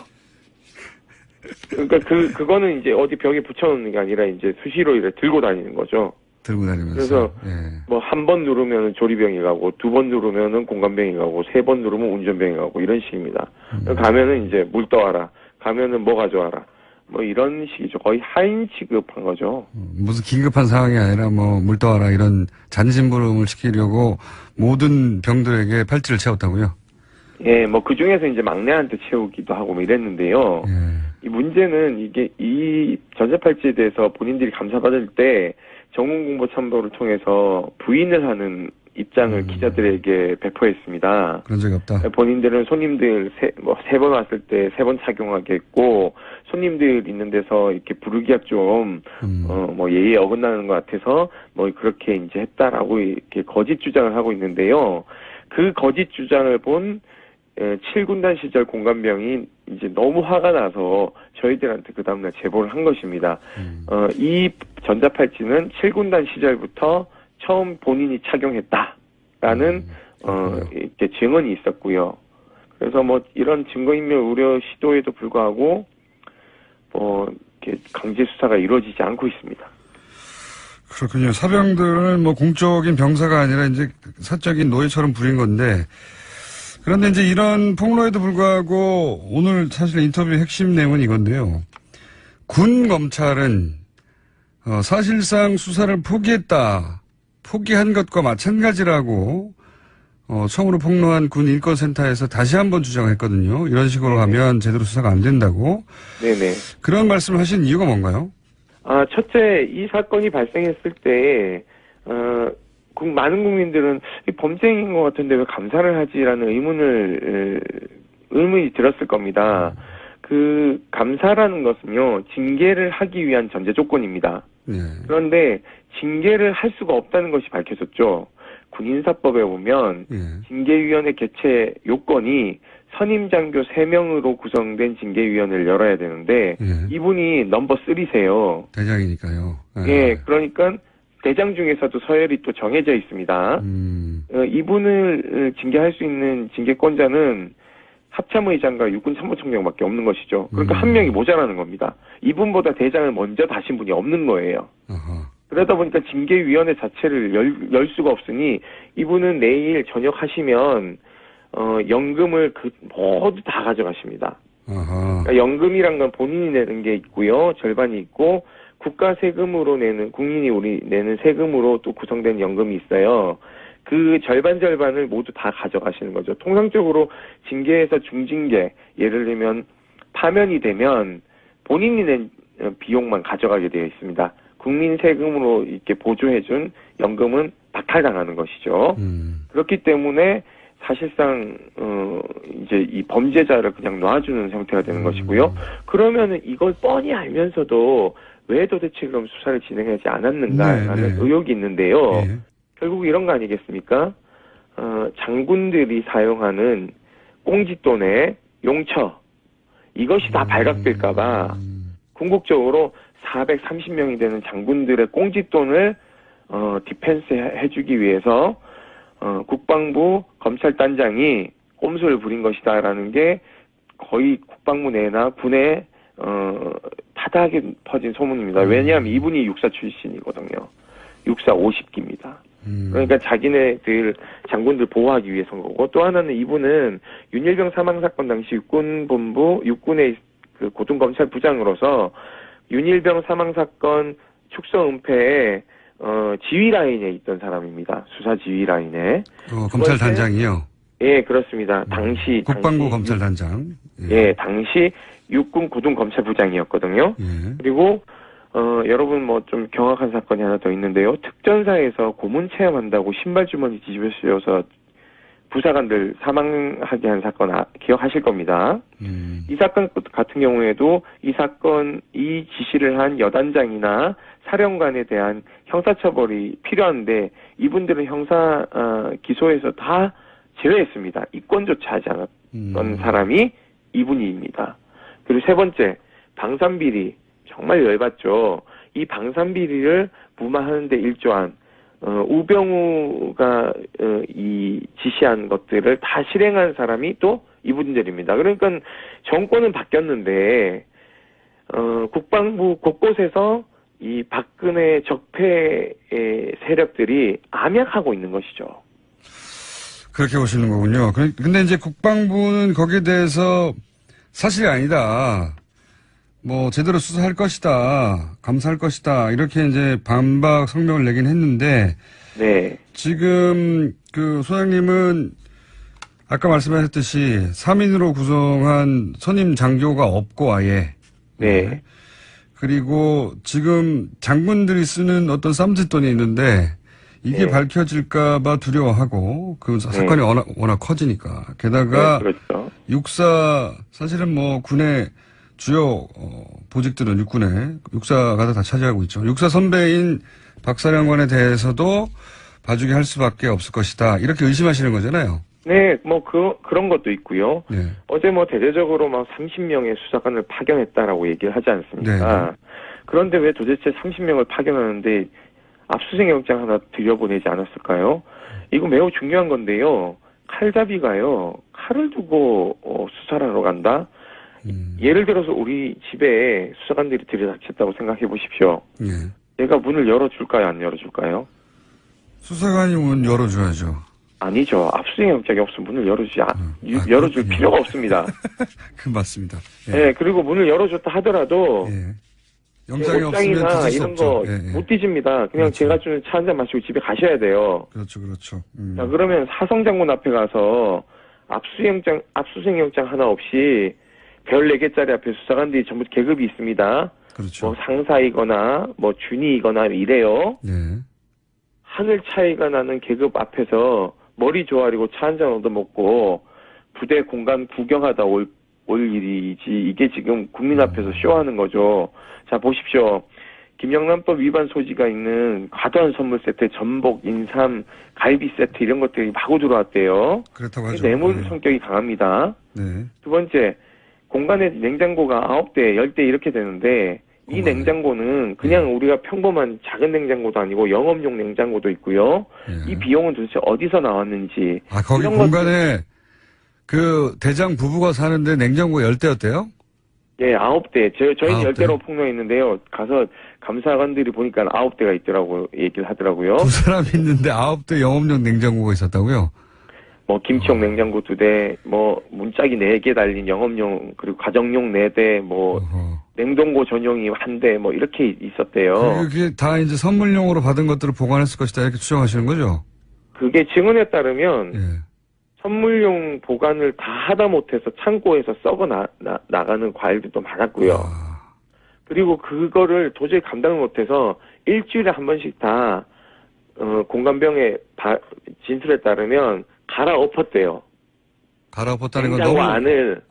그러니까 그거는 이제 어디 벽에 붙여놓는 게 아니라 이제 수시로 이렇게 들고 다니는 거죠.
들고 다니면서.
그래서 한 번 누르면 조리병이 가고 2번 누르면은 공관병이 가고 3번 누르면 운전병이 가고 이런 식입니다. 가면은 이제 물 떠와라. 가면은 뭐 가져와라. 이런 식이죠. 거의 하인 취급한 거죠.
무슨 긴급한 상황이 아니라 물 떠와라 이런 잔심부름을 시키려고 모든 병들에게 팔찌를 채웠다고요?
예, 그 중에서 이제 막내한테 채우기도 하고 이랬는데요. 이 문제는 이 전자팔찌에 대해서 본인들이 감사받을 때 정문공보참모를 통해서 부인을 하는 입장을 기자들에게 배포했습니다.
그런 적이 없다.
본인들은 손님들 세 번 왔을 때 3번 착용하게 했고, 손님들 있는 데서 이렇게 부르기가 좀, 예의에 어긋나는 것 같아서, 그렇게 이제 했다라고 이렇게 거짓 주장을 하고 있는데요. 그 거짓 주장을 본 7군단 시절 공관병이 이제 너무 화가 나서 저희들한테 그 다음날 제보를 한 것입니다. 이 전자팔찌는 7군단 시절부터 처음 본인이 착용했다라는 이렇게 증언이 있었고요. 그래서 이런 증거인멸 우려 시도에도 불구하고 이렇게 강제 수사가 이루어지지 않고 있습니다.
그렇군요. 사병들은 공적인 병사가 아니라 이제 사적인 노예처럼 부린 건데, 그런데 이제 이런 폭로에도 불구하고 오늘 사실 인터뷰의 핵심 내용은 이건데요. 군 검찰은 사실상 수사를 포기한 것과 마찬가지라고 처음으로 폭로한 군 인권센터에서 다시 한번 주장했거든요. 이런 식으로 하면 제대로 수사가 안 된다고. 네네. 그런 말씀을 하신 이유가 뭔가요?
첫째, 이 사건이 발생했을 때 많은 국민들은 범죄인 것 같은데 왜 감사를 하지라는 의문이 들었을 겁니다. 그 감사라는 것은요, 징계를 하기 위한 전제 조건입니다. 그런데 징계를 할 수가 없다는 것이 밝혀졌죠. 군인사법에 보면 징계위원회 개최 요건이 선임장교 3명으로 구성된 징계위원회를 열어야 되는데 이분이 넘버 3세요.
대장이니까요.
예, 그러니까 대장 중에서도 서열이 또 정해져 있습니다. 이분을 징계할 수 있는 징계권자는 합참의장과 육군참모총장밖에 없는 것이죠. 그러니까 한 명이 모자라는 겁니다. 이분보다 대장을 먼저 다신 분이 없는 거예요. 그러다 보니까 징계위원회 자체를 열 수가 없으니 이분은 내일 전역하시면 연금을 모두 다 가져가십니다.
아하.
그러니까 연금이란 건 본인이 내는 게 있고요. 절반이 있고 국가 세금으로 내는 국민이 우리 내는 세금으로 또 구성된 연금이 있어요. 그 절반을 모두 다 가져가시는 거죠. 통상적으로 징계에서 중징계, 예를 들면 파면이 되면 본인이 낸 비용만 가져가게 되어 있습니다. 국민 세금으로 이렇게 보조해준 연금은 박탈당하는 것이죠. 그렇기 때문에 사실상 이제 이 범죄자를 그냥 놔주는 형태가 되는 것이고요. 그러면은 이걸 뻔히 알면서도 왜 도대체 그럼 수사를 진행하지 않았는가라는 의혹이 있는데요. 결국 이런 거 아니겠습니까? 장군들이 사용하는 꽁짓돈의 용처, 이것이 다 발각될까봐 궁극적으로 430명이 되는 장군들의 꽁짓돈을 디펜스 해주기 위해서 국방부 검찰단장이 꼼수를 부린 것이다라는 게 거의 국방부 내나 군에 타다하게 퍼진 소문입니다. 왜냐하면 이분이 육사 출신이거든요. 육사 50기입니다. 그러니까 자기네들 장군들 보호하기 위해서인 거고, 또 하나는 이분은 윤일병 사망 사건 당시 육군본부 육군의 그 고등검찰부장으로서 윤일병 사망 사건 축소 은폐에 지휘 라인에 있던 사람입니다. 수사 지휘 라인에.
검찰단장이요?
예, 그렇습니다. 당시
국방부 검찰단장.
예, 당시 육군 고등검찰부장이었거든요. 그리고 여러분 뭐 좀 경악한 사건이 하나 더 있는데요. 특전사에서 고문 체험한다고 신발 주머니 뒤집어 씌워서 부사관들 사망하게 한 사건 기억하실 겁니다. 이 사건 같은 경우에도 이 지시를 한 여단장이나 사령관에 대한 형사처벌이 필요한데 이분들은 형사 기소에서 다 제외했습니다. 이권조차 하지 않았던 사람이 이분입니다. 그리고 세 번째, 방산비리. 정말 열받죠. 이 방산비리를 무마하는 데 일조한 우병우가 이 지시한 것들을 다 실행한 사람이 또 이분들입니다. 그러니까 정권은 바뀌었는데 국방부 곳곳에서 이 박근혜 적폐의 세력들이 암약하고 있는 것이죠.
그렇게 보시는 거군요. 근데 이제 국방부는 거기에 대해서 사실이 아니다. 뭐 제대로 수사할 것이다, 감사할 것이다 이렇게 이제 반박 성명을 내긴 했는데, 네. 지금 그 소장님은 아까 말씀하셨듯이 3인으로 구성한 선임 장교가 없고 아예, 네. 그리고 지금 장군들이 쓰는 어떤 쌈짓돈이 있는데 이게 밝혀질까봐 두려워하고 그 사건이 워낙 커지니까, 게다가 그렇죠. 육사 사실은 뭐 군의 주요 보직들은 육사가 다 차지하고 있죠. 육사 선배인 박사령관에 대해서도 봐주게 할 수밖에 없을 것이다. 이렇게 의심하시는 거잖아요.
네, 뭐 그런 것도 있고요. 네. 어제 뭐 대대적으로 막 30명의 수사관을 파견했다라고 얘기를 하지 않습니까? 네. 그런데 왜 도대체 30명을 파견하는데 압수수색 영장 하나 들여보내지 않았을까요? 이거 매우 중요한 건데요. 칼잡이가요. 칼을 두고 수사를 하러 간다? 예를 들어서 우리 집에 수사관들이 들이닥쳤다고 생각해 보십시오. 얘가 문을 열어줄까요? 안 열어줄까요?
수사관이 문 열어줘야죠.
아니죠. 압수수색 영장이 없으면 문을 열어줄 필요가 없습니다.
그 맞습니다.
예. 그리고 문을 열어줬다 하더라도
영장이 없으면
옷장이나 이런 거 못 뒤집니다. 그냥 그렇죠. 제가 주는 차 한잔 마시고 집에 가셔야 돼요.
그렇죠.
자, 그러면 사성장군 앞에 가서 압수수색 영장 하나 없이 별 4개짜리 앞에 수사관들이 전부 계급이 있습니다.
그렇죠.
뭐 상사이거나 뭐 준이이거나 이래요. 네. 하늘 차이가 나는 계급 앞에서 머리 조아리고 차 한잔 얻어먹고 부대 공간 구경하다 올 일이지 이게 지금 국민 앞에서 쇼하는 거죠. 자, 보십시오. 김영란법 위반 소지가 있는 과도한 선물 세트, 전복, 인삼, 갈비 세트 이런 것들이 마구 들어왔대요.
그렇다고 하죠.
뇌물 성격이 강합니다. 네. 두 번째, 공간에 냉장고가 9대, 10대 이렇게 되는데 이 냉장고는 그냥 우리가 평범한 작은 냉장고도 아니고 영업용 냉장고도 있고요. 이 비용은 도대체 어디서 나왔는지.
아, 거기 공간에 그 대장 부부가 사는데 냉장고 10대였대요?
예, 9대. 저희는 10대로 폭로했는데요. 가서 감사관들이 보니까 9대가 있더라고 얘기를 하더라고요.
두 사람 있는데 9대 영업용 냉장고가 있었다고요?
뭐 김치용 냉장고 2대, 뭐 문짝이 4개 달린 영업용 그리고 가정용 4대, 뭐 냉동고 전용이 1대, 뭐 이렇게 있었대요.
그게 다 이제 선물용으로 받은 것들을 보관했을 것이다 이렇게 추정하시는 거죠?
그게 증언에 따르면
예.
선물용 보관을 다 하다 못해서 창고에서 썩어 나가는 과일들도 많았고요. 그리고 그거를 도저히 감당을 못해서 일주일에 한 번씩 다 공관병의 진술에 따르면 갈아엎었대요.
갈아엎었다는 건
냉장고
너무
안을.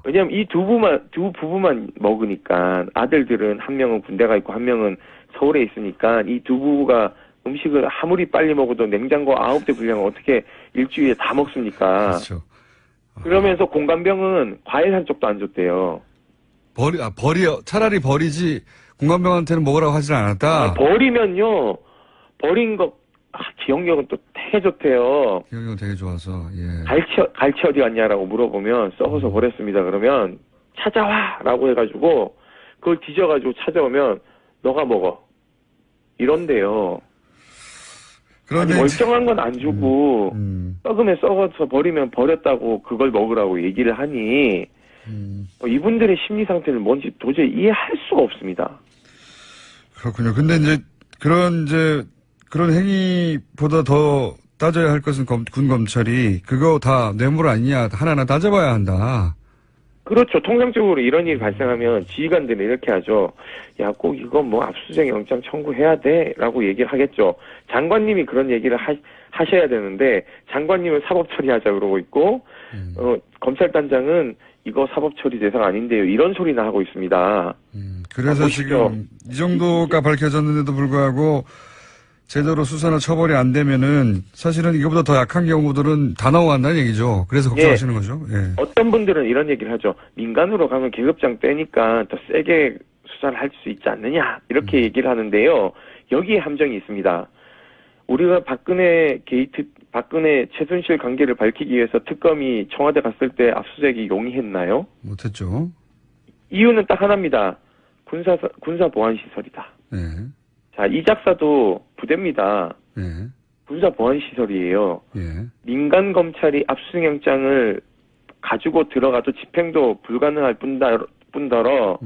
왜냐면 이 두 부부만 먹으니까 아들들은 한 명은 군대가 있고 한 명은 서울에 있으니까 이 두 부부가 음식을 아무리 빨리 먹어도 냉장고 9대 분량을 어떻게 일주일에 다 먹습니까?
그렇죠.
그러면서 공관병은 과일 한 쪽도 안 줬대요.
차라리 버리지 공관병한테는 먹으라고 하질 않았다.
버리면요, 버린 거 기억력은 또 되게 좋대요.
기억력은 되게 좋아서, 예.
갈치 어디 갔냐라고 물어보면 썩어서 버렸습니다. 그러면 찾아와라고 해가지고 그걸 뒤져가지고 찾아오면 너가 먹어. 이런데요.
그런데
멀쩡한 건 안 주고 썩으면 썩어서 버리면 버렸다고 그걸 먹으라고 얘기를 하니 이분들의 심리 상태는 뭔지 도저히 이해할 수가 없습니다.
그렇군요. 근데 그런 행위보다 더 따져야 할 것은 군 검찰이 그거 다 뇌물 아니냐 하나하나 따져봐야 한다.
그렇죠. 통상적으로 이런 일이 발생하면 지휘관들은 이렇게 하죠. 야, 꼭 이건 뭐 압수수색 영장 청구해야 돼 라고 얘기를 하겠죠. 장관님이 그런 얘기를 하셔야 되는데 장관님은 사법처리하자 그러고 있고 검찰단장은 이거 사법처리 대상 아닌데요. 이런 소리나 하고 있습니다.
그래서 지금 이 정도가 밝혀졌는데도 불구하고 제대로 수사나 처벌이 안 되면은 사실은 이거보다 더 약한 경우들은 다 나온다는 얘기죠. 그래서 걱정하시는 거죠. 예.
어떤 분들은 이런 얘기를 하죠. 민간으로 가면 계급장 떼니까 더 세게 수사를 할 수 있지 않느냐 이렇게 얘기를 하는데요. 여기에 함정이 있습니다. 우리가 박근혜 최순실 관계를 밝히기 위해서 특검이 청와대 갔을 때 압수수색이 용이했나요?
못했죠.
이유는 딱 하나입니다. 군사 보안 시설이다.
네.
자, 이 작사도 부대입니다.
네.
군사 보안 시설이에요.
예.
민간 검찰이 압수수색 영장을 가지고 들어가도 집행도 불가능할 뿐더러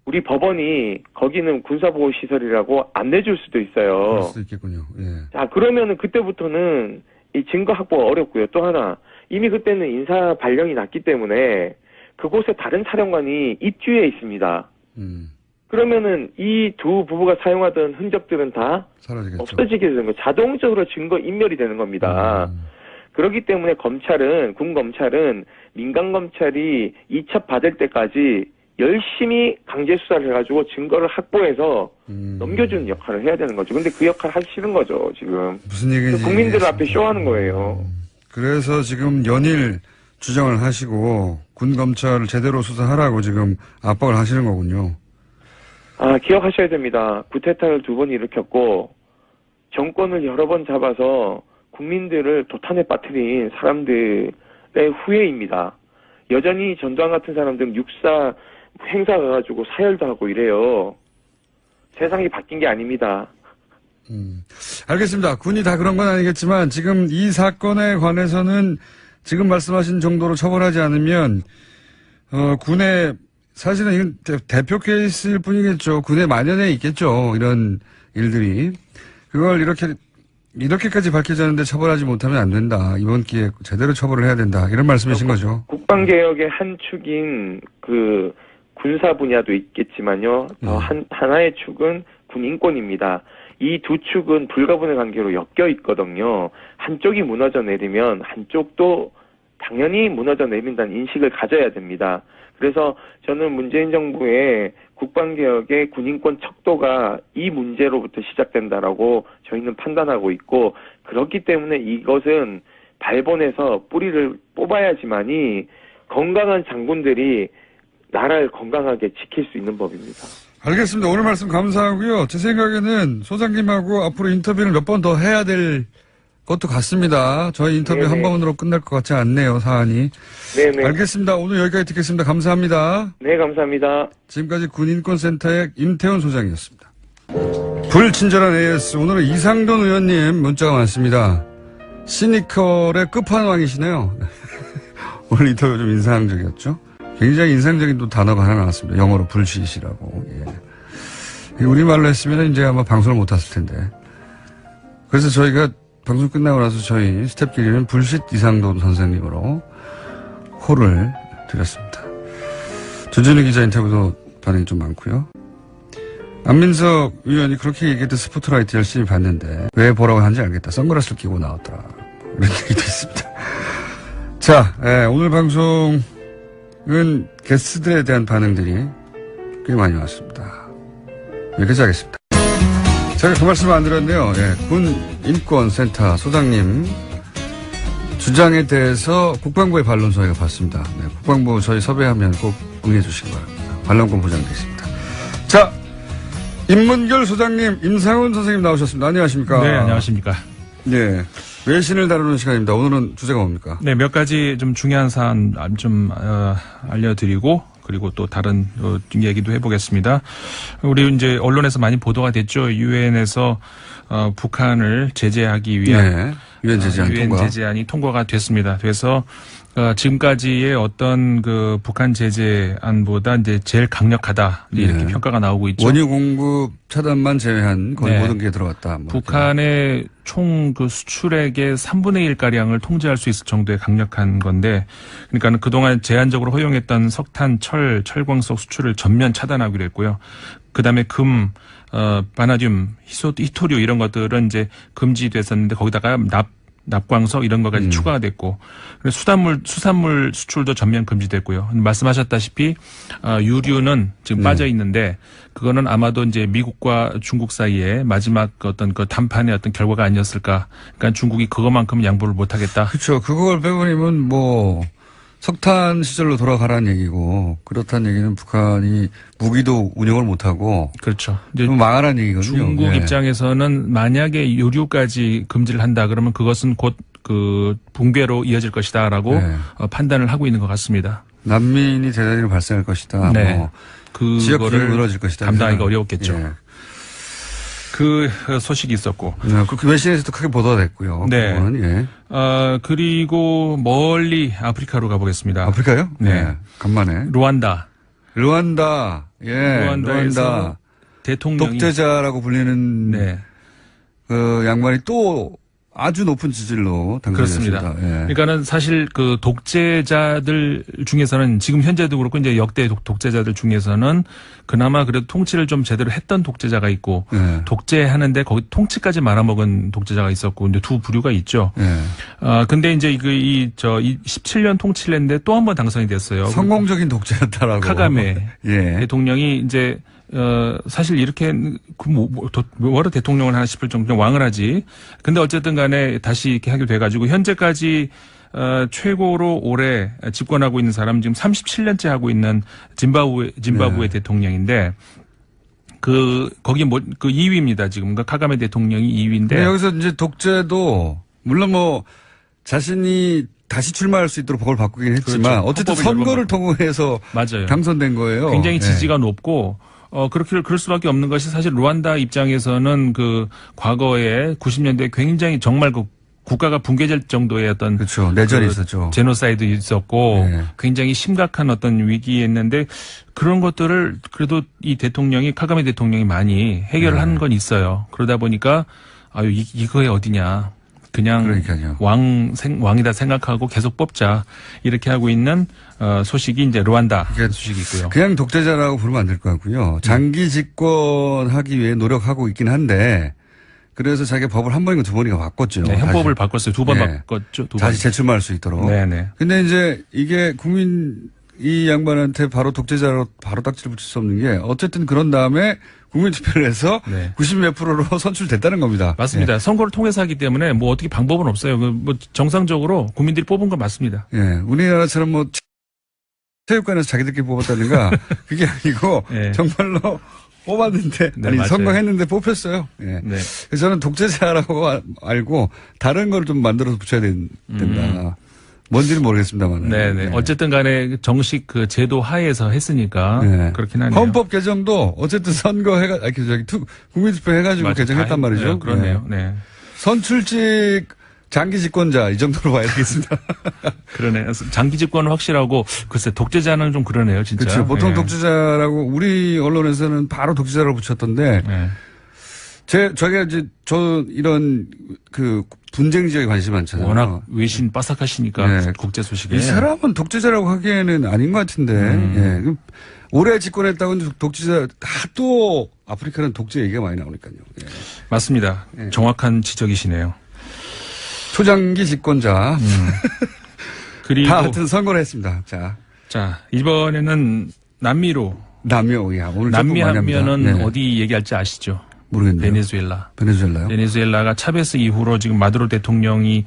우리 법원이 거기는 군사보호 시설이라고 안 내줄 수도 있어요.
그럴 수도 있겠군요. 예.
자, 그러면은 그때부터는 이 증거 확보가 어렵고요. 또 하나, 이미 그때는 인사 발령이 났기 때문에 그곳에 다른 사령관이 입주해 있습니다. 그러면은 이 두 부부가 사용하던 흔적들은 다
사라지겠죠.
없어지게 되는 거예요. 자동적으로 증거 인멸이 되는 겁니다. 그렇기 때문에 군 검찰은 민간 검찰이 이첩 받을 때까지 열심히 강제 수사를 해가지고 증거를 확보해서 넘겨주는 역할을 해야 되는 거죠. 근데 그 역할을 하기 싫은 거죠, 지금.
무슨 얘기인지.
국민들 앞에 쇼하는 거예요.
그래서 지금 연일 주장을 하시고 군 검찰을 제대로 수사하라고 지금 압박을 하시는 거군요.
기억하셔야 됩니다. 구테타를 2번 일으켰고 정권을 여러 번 잡아서 국민들을 도탄에 빠뜨린 사람들의 후예입니다. 여전히 전두환 같은 사람들은 육사 행사 가가지고 사열도 하고 이래요. 세상이 바뀐 게 아닙니다.
알겠습니다. 군이 다 그런 건 아니겠지만 지금 이 사건에 관해서는 지금 말씀하신 정도로 처벌하지 않으면 군의 사실은 이건 대표 케이스일 뿐이겠죠. 군의 만연해 있겠죠. 이런 일들이. 그걸 이렇게까지 밝혀졌는데 처벌하지 못하면 안 된다. 이번 기회에 제대로 처벌을 해야 된다. 이런 말씀이신 거죠.
국방개혁의 한 축인 그 군사 분야도 있겠지만요. 하나의 축은 군인권입니다. 이 두 축은 불가분의 관계로 엮여 있거든요. 한쪽이 무너져 내리면 한쪽도 당연히 무너져 내린다는 인식을 가져야 됩니다. 그래서 저는 문재인 정부의 국방개혁의 군인권 척도가 이 문제로부터 시작된다라고 저희는 판단하고 있고, 그렇기 때문에 이것은 발본에서 뿌리를 뽑아야지만이 건강한 장군들이 나라를 건강하게 지킬 수 있는 법입니다.
알겠습니다. 오늘 말씀 감사하고요. 제 생각에는 소장님하고 앞으로 인터뷰를 몇 번 더 해야 될 것도 같습니다. 저희 인터뷰
네네.
한 번으로 끝날 것 같지 않네요, 사안이.
네네.
알겠습니다. 오늘 여기까지 듣겠습니다. 감사합니다.
네, 감사합니다.
지금까지 군인권센터의 임태훈 소장이었습니다. 불친절한 AS. 오늘은 이상돈 의원님 문자가 많습니다. 시니컬의 끝판왕이시네요. 오늘 인터뷰 좀 인상적이었죠. 굉장히 인상적인 또 단어가 하나 나왔습니다. 영어로 불시시라고. 예. 우리말로 했으면 이제 아마 방송을 못 했을 텐데. 그래서 저희가 방송 끝나고 나서 저희 스태프끼리는 불쉿 이상돈 선생님으로 호를 드렸습니다. 조준희 기자 인터뷰도 반응이 좀 많고요. 안민석 의원이 그렇게 얘기했던 스포트라이트 열심히 봤는데 왜 보라고 하는지 알겠다. 선글라스를 끼고 나왔다. 이런 얘기도 있습니다. 자, 오늘 방송은 게스트들에 대한 반응들이 꽤 많이 왔습니다. 여기까지 하겠습니다. 제가 그 말씀을 안 드렸네요. 군인권센터 소장님 주장에 대해서 국방부의 반론 저희가 봤습니다. 네, 국방부 저희 섭외하면 꼭 응해 주시기 바랍니다. 반론권 보장되어 있습니다. 자, 인문결 소장님, 임상훈 선생님 나오셨습니다. 안녕하십니까?
네, 안녕하십니까?
네. 외신을 다루는 시간입니다. 오늘은 주제가 뭡니까?
네, 몇 가지 좀 중요한 사안 좀 알려드리고 그리고 또 다른 얘기도 해보겠습니다. 우리 이제 언론에서 많이 보도가 됐죠. 유엔에서 북한을 제재하기 위한
유엔
제재안이 통과가 됐습니다. 그래서 지금까지의 어떤 그 북한 제재안보다 이제 제일 강력하다 이렇게 평가가 나오고 있죠.
원유 공급 차단만 제외한 거의 모든 게 들어갔다.
북한의 총 그 수출액의 3분의 1 가량을 통제할 수 있을 정도의 강력한 건데, 그러니까 그동안 제한적으로 허용했던 석탄, 철광석 수출을 전면 차단하기로 했고요. 그다음에 금, 바나듐, 히토류 이런 것들은 이제 금지됐었는데 거기다가 납광석 이런 것까지 추가가 됐고, 수산물 수출도 전면 금지됐고요. 말씀하셨다시피 유류는 지금 빠져 있는데 그거는 아마도 이제 미국과 중국 사이에 마지막 어떤 그 담판의 어떤 결과가 아니었을까. 그러니까 중국이 그것만큼 양보를 못하겠다.
그렇죠. 그걸 빼버리면 뭐 석탄 시절로 돌아가라는 얘기고, 그렇다는 얘기는 북한이 무기도 운영을 못하고.
그렇죠. 이제
망하라는 얘기거든요.
중국 입장에서는 만약에 유류까지 금지를 한다 그러면 그것은 곧 그 붕괴로 이어질 것이다라고 판단을 하고 있는 것 같습니다.
난민이 대단히 발생할 것이다.
네.
뭐 지역이 무너질 것이다.
감당하기가 어려웠겠죠. 그 소식이 있었고.
그 외신에서도 크게 보도가 됐고요.
네. 그리고 멀리 아프리카로 가보겠습니다.
아프리카요?
네.
간만에.
루안다.
루안다.
대통령이
독재자라고 불리는 그 양반이 또 아주 높은 지지로 당선됐습니다.
그렇습니다. 그러니까는 사실 그 독재자들 중에서는 지금 현재도 그렇고 이제 역대 독재자들 중에서는 그나마 그래도 통치를 좀 제대로 했던 독재자가 있고 독재하는데 거기 통치까지 말아먹은 독재자가 있었고 이제 두 부류가 있죠. 근데 이제 이 17년 통치를 했는데 또 한 번 당선이 됐어요.
성공적인 독재였다라고.
카가메 대통령이 이제 사실 이렇게 뭐하러 대통령을 하나 싶을 정도로 왕을 하지. 근데 어쨌든 간에 다시 이렇게 하게 돼가지고 현재까지 최고로 오래 집권하고 있는 사람 지금 37년째 하고 있는 짐바브웨 대통령인데 거기 그 2위입니다 지금. 그러니까 카가메 대통령이 2위인데.
여기서 이제 독재도 물론 뭐 자신이 다시 출마할 수 있도록 법을 바꾸긴 했지만 어쨌든 선거를 통해서
맞아요.
당선된 거예요.
굉장히 지지가 높고. 그럴 수밖에 없는 것이 사실 루안다 입장에서는 그 과거에 90년대에 굉장히 정말 그 국가가 붕괴될 정도의 어떤.
그렇죠. 내전이 있었죠.
제노사이드 있었고 굉장히 심각한 어떤 위기였는데 그런 것들을 그래도 이 대통령이 카가메 대통령이 많이 해결을 한 건 있어요. 그러다 보니까 이거에 어디냐. 그냥
그러니까요.
왕이다 생각하고 계속 뽑자 이렇게 하고 있는 소식이 이제 루안다 소식이 있고요.
그냥 독재자라고 부르면 안 될 것 같고요. 장기 집권하기 위해 노력하고 있긴 한데 그래서 자기가 법을 한 번인가 두 번인가 바꿨죠.
네,
헌법을 바꿨어요. 두 번 바꿨죠.
다시 재출마할 수 있도록.
네네.
근데 이제 이게 이 양반한테 바로 독재자로 바로 딱지를 붙일 수 없는 게 어쨌든 그런 다음에 국민투표를 해서 90몇 %로 선출됐다는 겁니다.
맞습니다. 선거를 통해서 하기 때문에 뭐 어떻게 방법은 없어요. 뭐 정상적으로 국민들이 뽑은 건 맞습니다.
우리나라처럼 뭐 체육관에서 자기들끼리 뽑았다든가 그게 아니고 정말로 뽑았는데 선거했는데 뽑혔어요. 그래서 저는 독재자라고 알고 다른 걸 좀 만들어서 붙여야 된다. 뭔지는 모르겠습니다만.
네네. 어쨌든 간에 정식 그 제도 하에서 했으니까 그렇긴 하네요.
헌법 개정도 어쨌든 국민투표 해가지고 개정했단 말이죠.
그렇네요. 네.
선출직 장기 집권자 이 정도로 봐야 되겠습니다.
그러네요. 장기 집권은 확실하고 글쎄 독재자는 좀 그러네요, 진짜.
그렇죠. 보통
예.
독재자라고 우리 언론에서는 바로 독재자라고 붙였던데
예.
저희가 이제 이런 그 분쟁 지역에 관심이 많잖아요.
워낙 외신 빠삭하시니까
네.
국제 소식에.
이 사람은 독재자라고 하기에는 아닌 것 같은데 예. 오래 집권했다고 독재자 또 아프리카는 독재 얘기가 많이 나오니까요. 예.
맞습니다.
예.
정확한 지적이시네요.
초장기 집권자
그리고
다 하여튼 선거를 했습니다.
자 이번에는 남미로
남미야 오늘
남미
조금 많이
하면은
합니다. 네.
어디 얘기할지 아시죠?
모르겠네요. 베네수엘라요?
베네수엘라가 차베스 이후로 지금 마두로 대통령이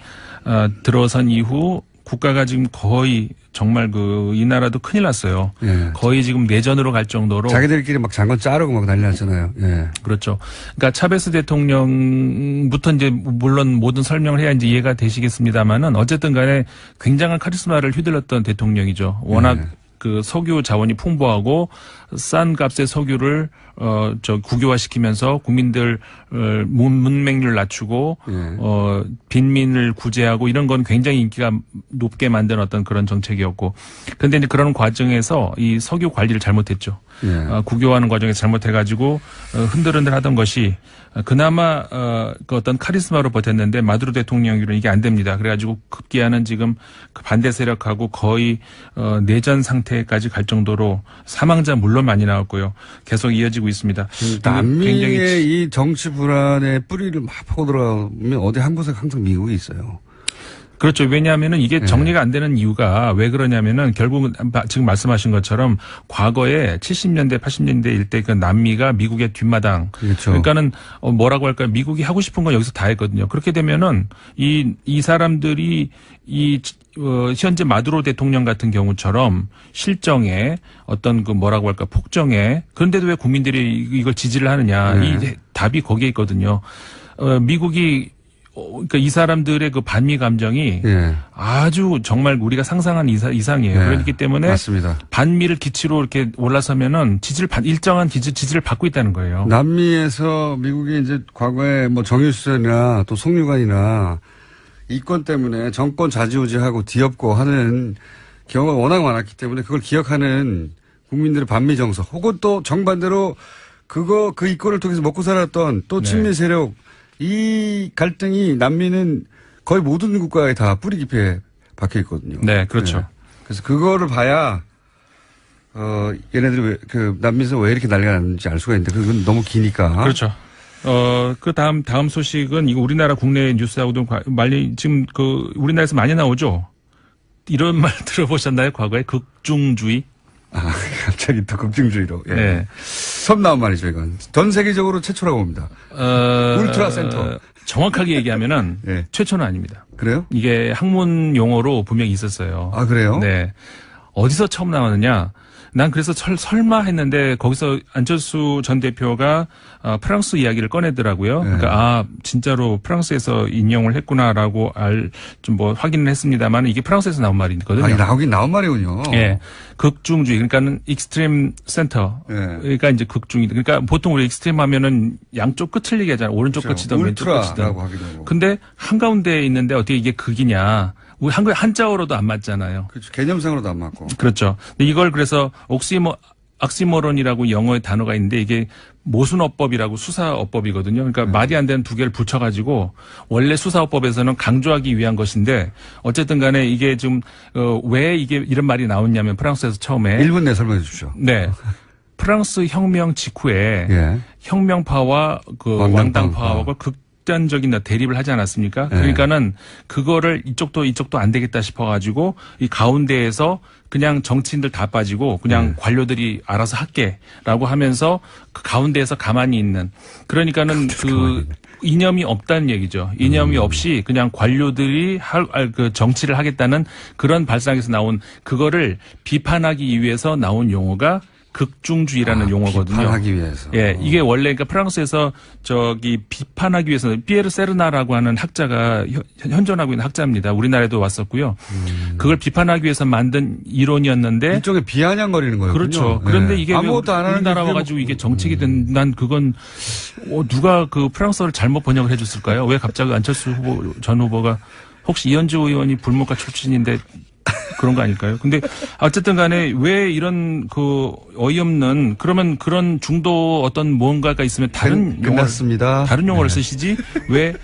들어선 이후 국가가 지금 거의 정말 이 나라도 큰일 났어요.
예.
거의 지금 내전으로 갈 정도로.
자기들끼리 막 장관 자르고 막 난리 났잖아요. 예.
그렇죠. 그러니까 차베스 대통령부터 이제 물론 모든 설명을 해야 이제 이해가 되시겠습니다만은 어쨌든 간에 굉장한 카리스마를 휘둘렀던 대통령이죠. 워낙
예.
그 석유 자원이 풍부하고 싼 값의 석유를 국유화시키면서 국민들 문맹률 낮추고
예.
빈민을 구제하고 이런 건 굉장히 인기가 높게 만든 어떤 그런 정책이었고, 그런데 이제 그런 과정에서 이 석유 관리를 잘못했죠.
예.
국유화하는 과정에서 잘못해가지고 흔들흔들하던 것이 그나마 그 어떤 카리스마로 버텼는데 마두로 대통령으로는 이게 안 됩니다. 그래가지고 급기야는 지금 그 반대 세력하고 거의 내전 상태까지 갈 정도로 사망자 물론 많이 나왔고요. 계속 이어지고 있습니다.
남미의 이 정치 불안의 뿌리를 막 파고 들어가면 어디 한 곳에 항상 미국이 있어요.
그렇죠. 왜냐하면은 이게 정리가 안 되는 이유가 왜 그러냐면은 결국은 지금 말씀하신 것처럼 과거에 70년대, 80년대 일대 그 남미가 미국의 뒷마당.
그렇죠.
그러니까는 뭐라고 할까요? 미국이 하고 싶은 건 여기서 다 했거든요. 그렇게 되면은 이 사람들이 현재 마두로 대통령 같은 경우처럼 실정에 어떤 뭐라고 할까 폭정에 그런데도 왜 국민들이 이걸 지지를 하느냐. 이 답이 거기에 있거든요. 미국이 그러니까 이 사람들의 그 반미 감정이 아주 정말 우리가 상상한 이상이에요. 그렇기 때문에
맞습니다.
반미를 기치로 이렇게 올라서면은 일정한 지지를 받고 있다는 거예요.
남미에서 미국이 이제 과거에 뭐 정유수련이나 또 송유관이나 이권 때문에 정권 좌지우지하고 뒤엎고 하는 경우가 워낙 많았기 때문에 그걸 기억하는 국민들의 반미 정서 혹은 또 정반대로 그 이권을 통해서 먹고 살았던 또 친미 세력 이 갈등이 남미는 거의 모든 국가에 다 뿌리 깊이 박혀 있거든요.
네, 그렇죠.
네. 그래서 그거를 봐야 얘네들이 남미에서 왜 이렇게 난리가 났는지 알 수가 있는데 그건 너무 기니까.
그렇죠. 그 다음 소식은 이거 우리나라 국내 뉴스하고도 많이 지금 우리나라에서 많이 나오죠. 이런 말 들어보셨나요? 과거에 극중주의?
아, 갑자기 또 극중주의로. 예.
네.
처음 나온 말이죠, 이건. 전 세계적으로 최초라고 봅니다. 울트라 센터.
정확하게 얘기하면은 최초는 아닙니다.
그래요?
이게 학문 용어로 분명히 있었어요.
아, 그래요?
네. 어디서 처음 나왔느냐? 난 그래서 설마 했는데 거기서 안철수 전 대표가 프랑스 이야기를 꺼내더라고요. 그러니까 진짜로 프랑스에서 인용을 했구나라고 좀 확인을 했습니다만 이게 프랑스에서 나온 말이거든요.
나오긴 나온 말이군요.
예. 극중주의 그러니까는 익스트림 센터. 그러니까 이제 극중이. 그러니까 보통 우리 익스트림 하면은 양쪽 끝을 얘기하잖아요. 오른쪽
그렇죠.
끝이든 왼쪽 끝이든.
울트라라고 하기도 하고.
근데 한가운데에 있는데 어떻게 이게 극이냐? 우리 한자어로도 안 맞잖아요.
그렇죠. 개념상으로도 안 맞고.
그렇죠. 근데 이걸 그래서 악시모론이라고 영어의 단어가 있는데 이게 모순어법이라고 수사어법이거든요. 그러니까 말이 안 되는 두 개를 붙여가지고 원래 수사어법에서는 강조하기 위한 것인데 어쨌든 간에 이게 좀 왜 이게 이런 말이 나왔냐면 프랑스에서 처음에
1분 내 설명해 주십시오.
네. 프랑스 혁명 직후에 혁명파와 왕당파하고 극단적인 대립을 하지 않았습니까? 그러니까는 그거를 이쪽도 안 되겠다 싶어가지고 이 가운데에서 그냥 정치인들 다 빠지고 그냥 관료들이 알아서 할게라고 하면서 그 가운데에서 가만히 있는 그러니까는 이념이 없다는 얘기죠. 이념이 없이 그냥 관료들이 정치를 하겠다는 그런 발상에서 나온 그거를 비판하기 위해서 나온 용어가 극중주의라는 용어거든요.
비판하기 위해서.
예, 이게 원래 그러니까 프랑스에서 비판하기 위해서 피에르 세르나라고 하는 학자가 현존하고 있는 학자입니다. 우리나라에도 왔었고요. 그걸 비판하기 위해서 만든 이론이었는데
일종의 비아냥거리는 거예요.
그렇죠. 그런데 이게
아무것도 안 하는
우리나라 와가지고 이게 정책이 된 난 그건 누가 그 프랑스어를 잘못 번역을 해줬을까요? 왜 갑자기 안철수 전 후보가 혹시 이현주 의원이 불문과 출신인데 그런 거 아닐까요? 근데 어쨌든 간에 왜 이런 그 어이없는 그러면 그런 중도 어떤 무언가가 있으면 다른
끝났습니다.
다른 용어를 쓰시지 왜